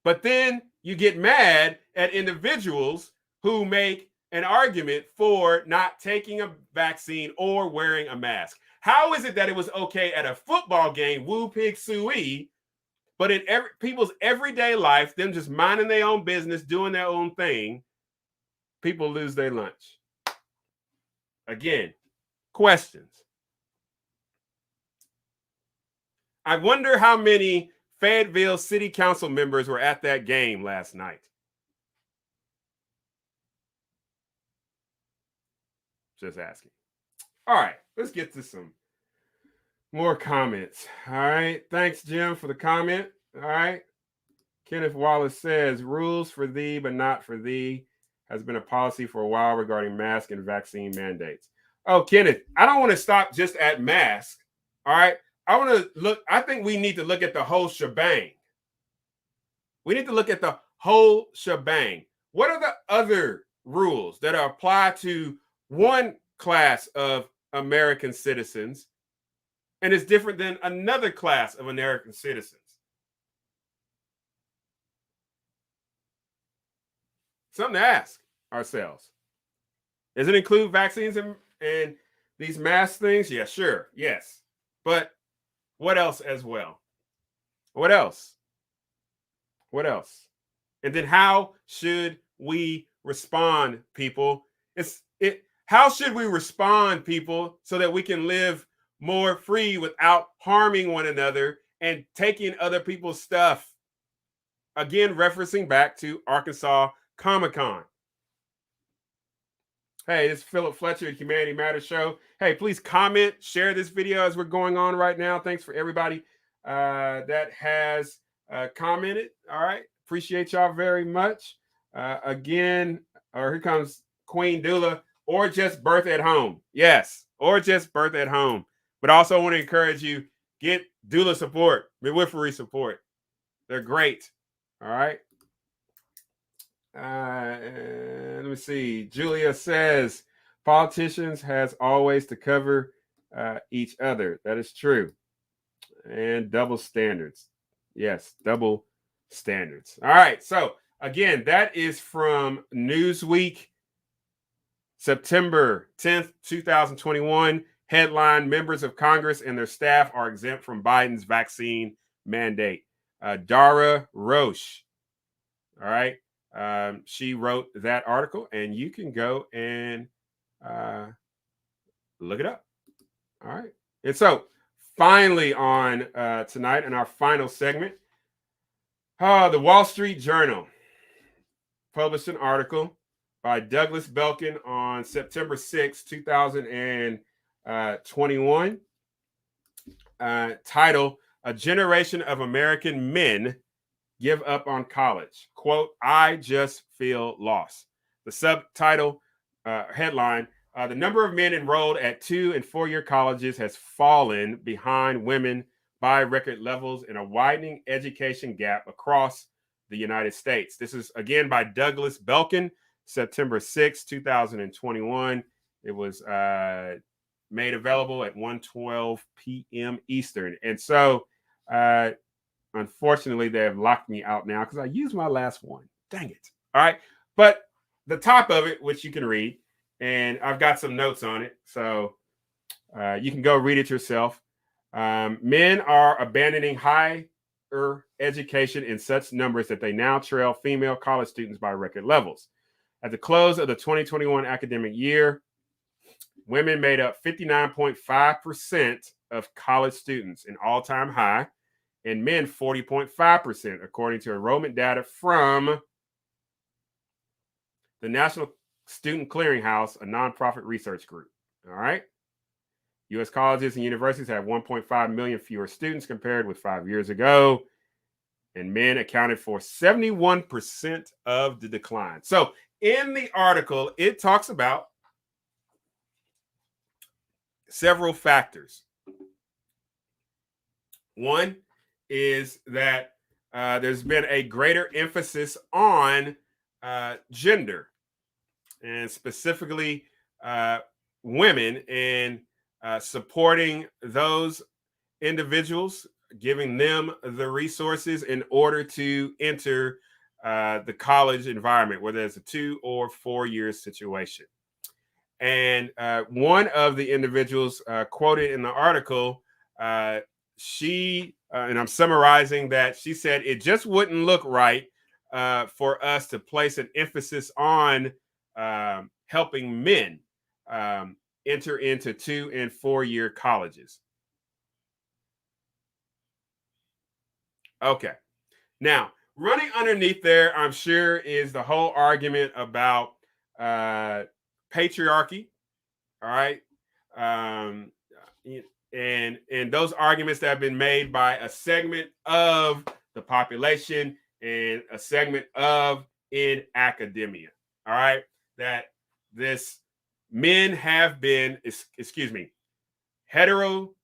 But then you get mad at individuals who make an argument for not taking a vaccine or wearing a mask. How is it that it was okay at a football game, woo pig suey, but in people's everyday life, them just minding their own business, doing their own thing, people lose their lunch? Again, questions. I wonder how many Fayetteville City Council members were at that game last night. Just asking. All right, let's get to some more comments. All right, thanks, Jim, for the comment. All right. Kenneth Wallace says, rules for thee, but not for thee, has been a policy for a while regarding mask and vaccine mandates. Oh, Kenneth, I don't want to stop just at mask. All right. I want to look. I think we need to look at the whole shebang. We need to look at the whole shebang. What are the other rules that are applied to one class of American citizens and is different than another class of American citizens? Something to ask ourselves. Does it include vaccines and these mask things? Yeah, sure. Yes. But what else as well? What else? What else? And then how should we respond, people? How should we respond, people, so that we can live more free without harming one another and taking other people's stuff? Again, referencing back to Arkansas Comic-Con. Hey, this is Philip Fletcher at Humanity Matters Show. Hey, please comment, share this video as we're going on right now. Thanks for everybody that has commented. All right. Appreciate y'all very much. Again, here comes Queen Dula, or just birth at home. Yes, or just birth at home. But also want to encourage you, get doula support, midwifery support. They're great. All right. Let me see. Julia says politicians has always to cover each other. That is true. And double standards. Yes, double standards. All right. So again, that is from Newsweek, September 10th, 2021. Headline: Members of Congress and their staff are exempt from Biden's vaccine mandate. Dara Roche. All right. She wrote that article, and you can go and look it up. All right. And so finally on tonight in our final segment, the Wall Street Journal published an article by Douglas Belkin on September 6, 2021, titled "A Generation of American Men Give Up on College." Quote, "I just feel lost." The subtitle headline: the number of men enrolled at 2- and 4-year colleges has fallen behind women by record levels in a widening education gap across the United States. This is again by Douglas Belkin, September 6, 2021. It was made available at 1:12 p.m. Eastern. And so unfortunately, they have locked me out now because I used my last one. Dang it. All right. But the top of it, which you can read, and I've got some notes on it, so you can go read it yourself. Men are abandoning higher education in such numbers that they now trail female college students by record levels. At the close of the 2021 academic year, women made up 59.5% of college students, an all-time high, and men 40.5%, according to enrollment data from the National Student Clearinghouse, a nonprofit research group. All right. U.S. colleges and universities have 1.5 million fewer students compared with 5 years ago, and men accounted for 71% of the decline. So in the article, it talks about several factors. One is that there's been a greater emphasis on gender, and specifically women, and supporting those individuals, giving them the resources in order to enter the college environment, whether it's a 2 or 4 year situation. And one of the individuals quoted in the article, she, and I'm summarizing that, she said, "It just wouldn't look right for us to place an emphasis on helping men enter into 2 and 4 year colleges." Okay. Now, running underneath there, I'm sure, is the whole argument about patriarchy. All right. Um, and those arguments that have been made by a segment of the population and a segment of in academia. All right. That this men have been, heterosexual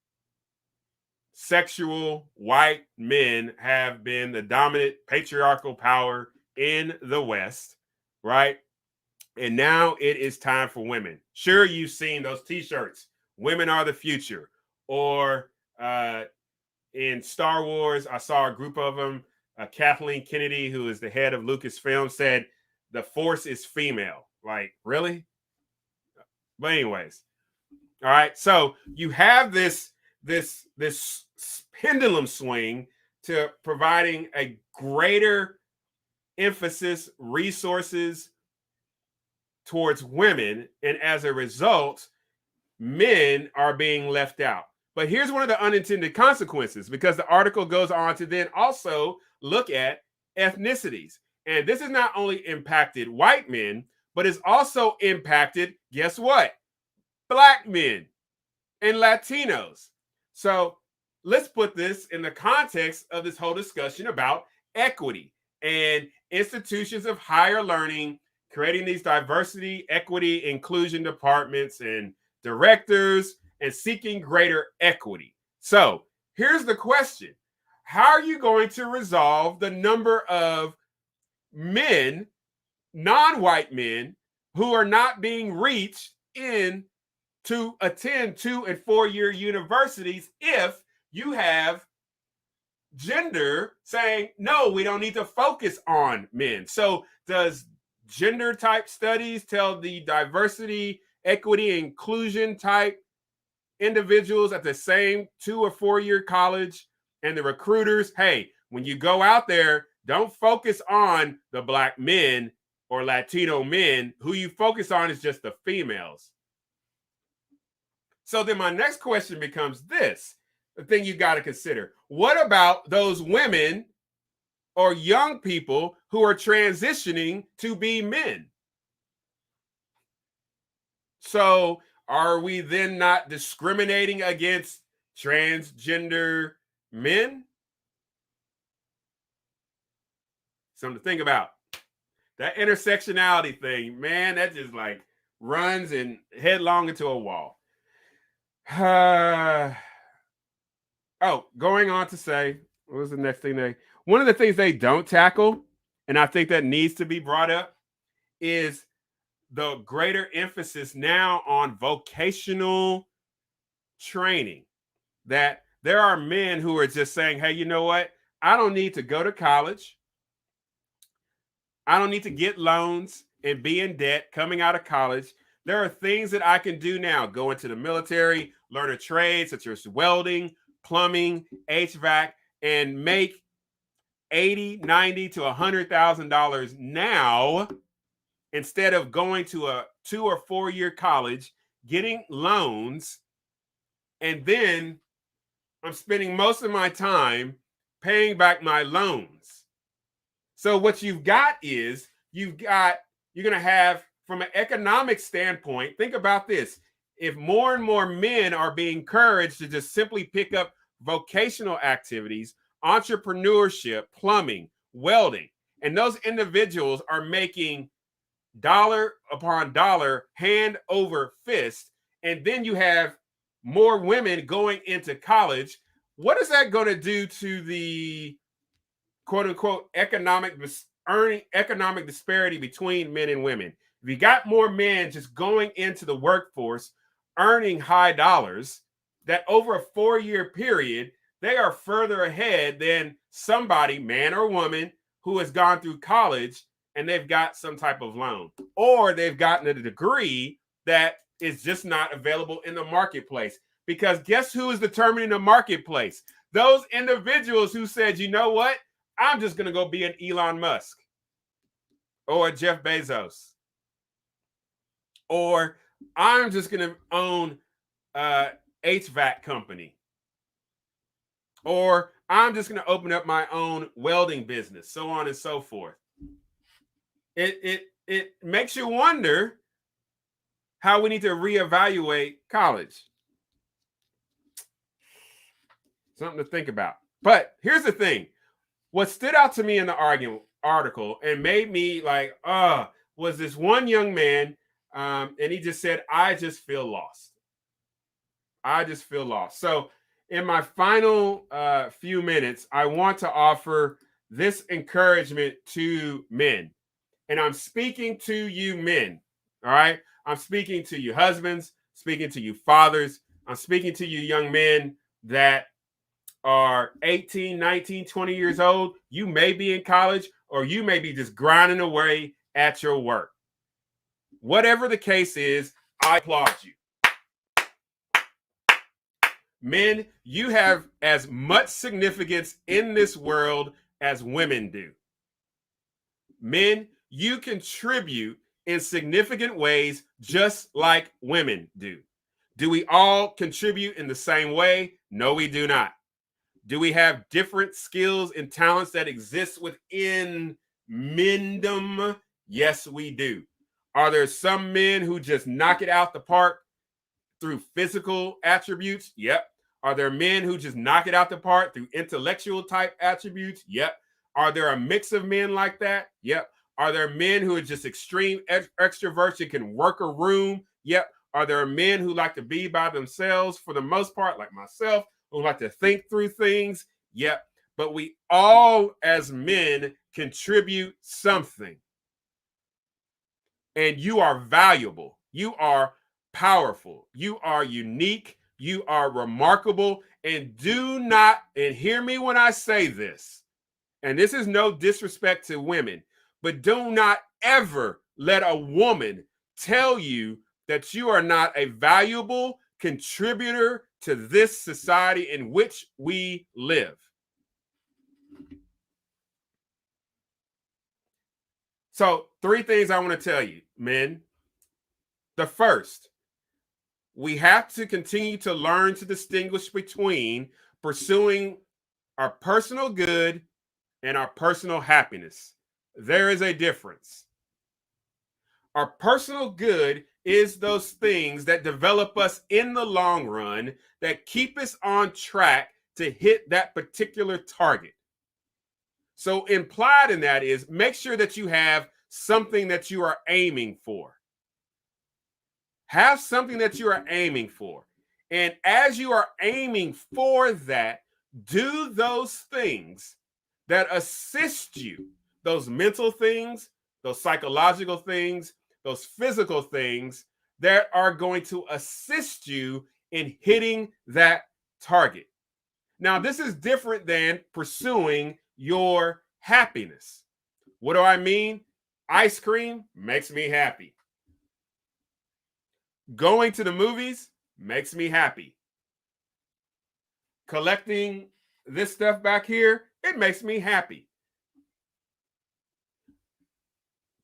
heterosexual white men have been the dominant patriarchal power in the West, right? And now it is time for women. Sure, you've seen those t-shirts, women are the future. Or in Star Wars, I saw a group of them. Kathleen Kennedy, who is the head of Lucasfilm, said the Force is female. Like, really? But anyways, all right. So you have this pendulum swing to providing a greater emphasis, resources towards women, and as a result, men are being left out. But here's one of the unintended consequences, because the article goes on to then also look at ethnicities. And this has not only impacted white men, but it's also impacted, guess what? Black men and Latinos. So let's put this in the context of this whole discussion about equity and institutions of higher learning, creating these diversity, equity, inclusion departments and directors, and seeking greater equity. So here's the question. How are you going to resolve the number of men, non-white men, who are not being reached in to attend 2- and 4-year universities if you have gender saying, no, we don't need to focus on men? So does gender type studies tell the diversity, equity, inclusion type individuals at the same 2- or 4-year college and the recruiters, hey, when you go out there, don't focus on the Black men or Latino men. Who you focus on is just the females. So then my next question becomes this, the thing you got to consider. What about those women or young people who are transitioning to be men? So are we then not discriminating against transgender men? Something to think about. That intersectionality thing, man, that just like runs and headlong into a wall. Going on to say, what was the next thing one of the things they don't tackle, and I think that needs to be brought up, is the greater emphasis now on vocational training. That there are men who are just saying, hey, you know what? I don't need to go to college. I don't need to get loans and be in debt coming out of college. There are things that I can do now. Go into the military, learn a trade such as welding, plumbing, HVAC, and make $80,000, $90,000 to $100,000 now, instead of going to a 2- or 4-year college, getting loans, and then I'm spending most of my time paying back my loans. So what you've got is you're going to have, from an economic standpoint, think about this. If more and more men are being encouraged to just simply pick up vocational activities, entrepreneurship, plumbing, welding, and those individuals are making dollar upon dollar, hand over fist, and then you have more women going into college, what is that going to do to the quote unquote economic disparity between men and women? If you got more men just going into the workforce, earning high dollars, that over a 4-year period, they are further ahead than somebody, man or woman, who has gone through college and they've got some type of loan, or they've gotten a degree that is just not available in the marketplace. Because guess who is determining the marketplace? Those individuals who said, you know what? I'm just going to go be an Elon Musk or a Jeff Bezos, or I'm just going to own a HVAC company, or I'm just going to open up my own welding business, so on and so forth. It makes you wonder how we need to reevaluate college. Something to think about. But here's the thing. What stood out to me in the article and made me like, was this one young man, and he just said, I just feel lost. I just feel lost. So in my final few minutes, I want to offer this encouragement to men. And I'm speaking to you men, all right? I'm speaking to you husbands, speaking to you fathers. I'm speaking to you young men that are 18, 19, 20 years old. You may be in college or you may be just grinding away at your work. Whatever the case is, I applaud you. Men, you have as much significance in this world as women do. Men, you contribute in significant ways just like women do. Do we all contribute in the same way? No, we do not. Do we have different skills and talents that exist within mendom? Yes, we do. Are there some men who just knock it out the park through physical attributes? Yep. Are there men who just knock it out the park through intellectual type attributes? Yep. Are there a mix of men like that? Yep. Are there men who are just extreme extroverts and can work a room? Yep. Are there men who like to be by themselves for the most part, like myself, who like to think through things? Yep. But we all, as men, contribute something. And you are valuable. You are powerful. You are unique. You are remarkable. And do not, and hear me when I say this, and this is no disrespect to women, but do not ever let a woman tell you that you are not a valuable contributor to this society in which we live. So, 3 things I want to tell you, men. The first, we have to continue to learn to distinguish between pursuing our personal good and our personal happiness. There is a difference. Our personal good is those things that develop us in the long run, that keep us on track to hit that particular target. So implied in that is make sure that you have something that you are aiming for. Have something that you are aiming for. And as you are aiming for that, do those things that assist you, those mental things, those psychological things, those physical things that are going to assist you in hitting that target. Now, this is different than pursuing your happiness. What do I mean? Ice cream makes me happy. Going to the movies makes me happy. Collecting this stuff back here, it makes me happy.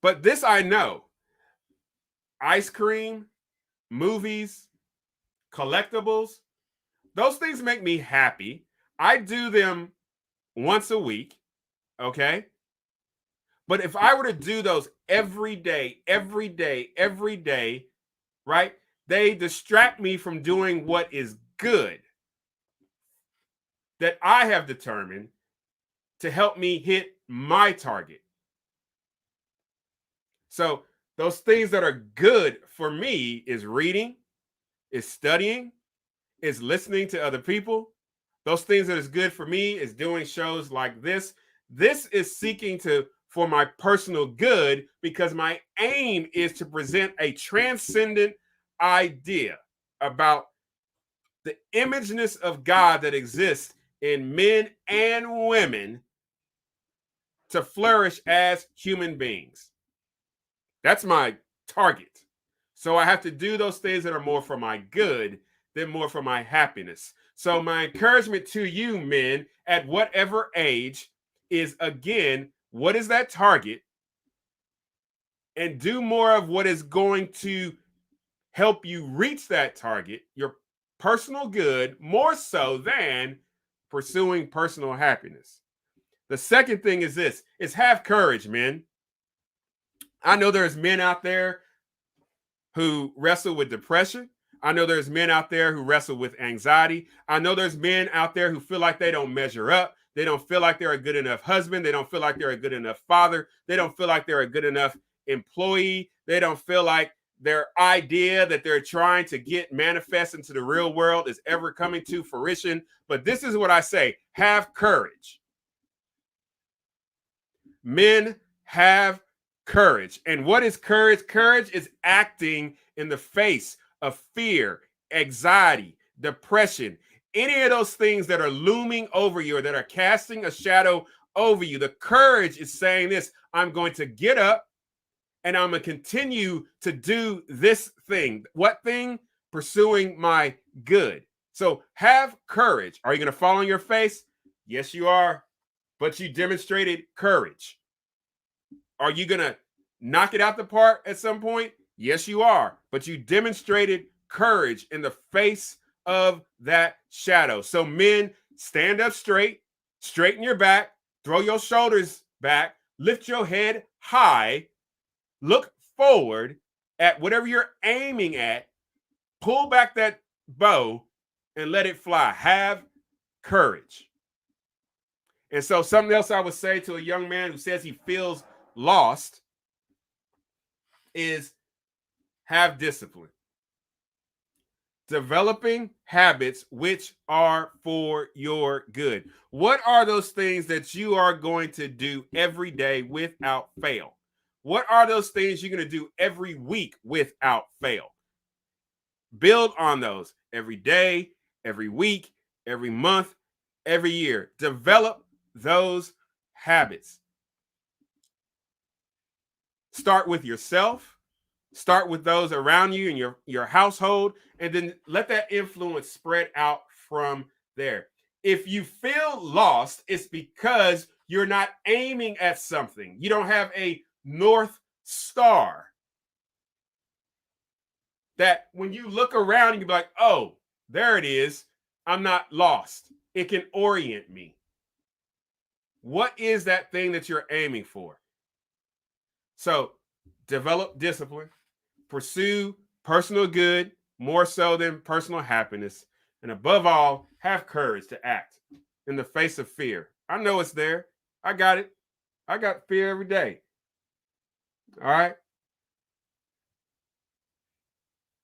But this I know. Ice cream, movies, collectibles, those things make me happy. I do them once a week, okay? But if I were to do those every day, right? They distract me from doing what is good that I have determined to help me hit my target. So those things that are good for me is reading, is studying, is listening to other people. Those things that is good for me is doing shows like this. This is seeking for my personal good, because my aim is to present a transcendent idea about the imageness of God that exists in men and women to flourish as human beings. That's my target. So I have to do those things that are more for my good than more for my happiness. So my encouragement to you men at whatever age is, again, what is that target? And do more of what is going to help you reach that target, your personal good, more so than pursuing personal happiness. The second thing is this, is have courage, men. I know there's men out there who wrestle with depression. I know there's men out there who wrestle with anxiety. I know there's men out there who feel like they don't measure up. They don't feel like they're a good enough husband. They don't feel like they're a good enough father. They don't feel like they're a good enough employee. They don't feel like idea that they're trying to get manifest into the real world is ever coming to fruition. But this is what I say: have courage. Men, have courage. And what is courage? Courage is acting in the face of fear, anxiety, depression, any of those things that are looming over you or that are casting a shadow over you. The courage is saying this: I'm going to get up and I'm going to continue to do this thing. What thing? Pursuing my good. So have courage. Are you going to fall on your face? Yes, you are. But you demonstrated courage. Are you going to knock it out the park at some point? Yes, you are. But you demonstrated courage in the face of that shadow. So men, stand up straight, straighten your back, throw your shoulders back, lift your head high, look forward at whatever you're aiming at, pull back that bow and let it fly. Have courage. And so something else I would say to a young man who says he feels lost is have discipline. Developing habits which are for your good. What are those things that you are going to do every day without fail? What are those things you're going to do every week without fail? Build on those every day, every week, every month, every year. Develop those habits. Start with yourself. Start with those around you and your household, and then let that influence spread out from there. If you feel lost, it's because you're not aiming at something. You don't have a North Star that when you look around and you're like, oh, there it is. I'm not lost. It can orient me. What is that thing that you're aiming for? So develop discipline, pursue personal good more so than personal happiness, and above all, have courage to act in the face of fear. I know it's there. I got it. I got fear every day. All right.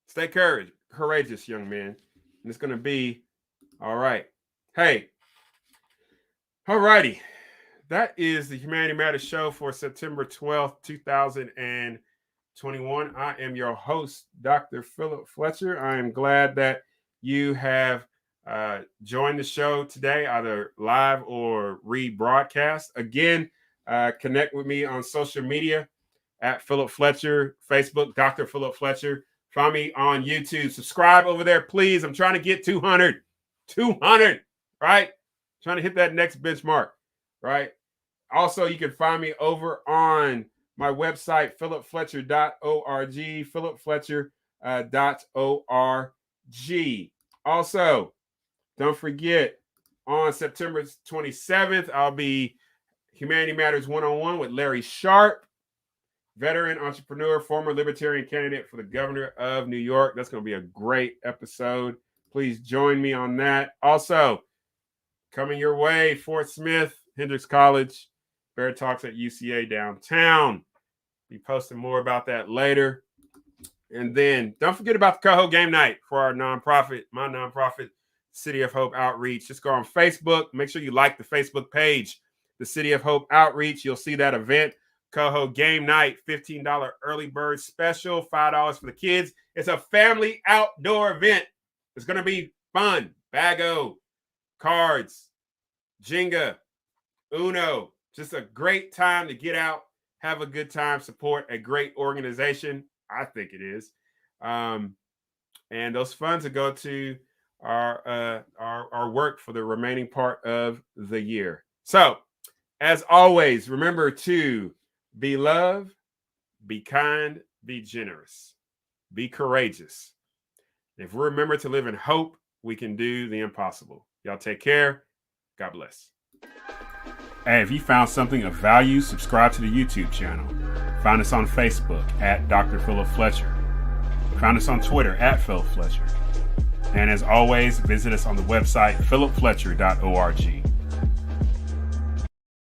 Stay courageous, young man. And it's going to be all right. Hey. All righty. That is the Humanity Matters show for September 12th, 2021. I am your host, Dr. Philip Fletcher. I am glad that you have joined the show today, either live or rebroadcast. Again, connect with me on social media at Philip Fletcher, Facebook, Dr. Philip Fletcher. Find me on YouTube. Subscribe over there, please. I'm trying to get 200, right? Trying to hit that next benchmark, right? Also, you can find me over on my website, philipfletcher.org, philipfletcher.org. Also, don't forget, on September 27th, I'll be Humanity Matters 101 with Larry Sharp, veteran entrepreneur, former libertarian candidate for the governor of New York. That's going to be a great episode. Please join me on that. Also, coming your way, Fort Smith, Hendrix College, Bear Talks at UCA downtown. Be posting more about that later. And then don't forget about the Coho Game Night for our nonprofit, my nonprofit, City of Hope Outreach. Just go on Facebook. Make sure you like the Facebook page, the City of Hope Outreach. You'll see that event, Coho Game Night, $15 early bird special, $5 for the kids. It's a family outdoor event. It's going to be fun. Bago, cards, Jenga, Uno. Just a great time to get out, have a good time, support a great organization. I think it is. And those funds will go to our work for the remaining part of the year. So, as always, remember to be love, be kind, be generous, be courageous. If we remember to live in hope, we can do the impossible. Y'all take care. God bless. Hey, if you found something of value, subscribe to the YouTube channel. Find us on Facebook at Dr. Philip Fletcher. Find us on Twitter at Philip Fletcher. And as always, visit us on the website, philipfletcher.org.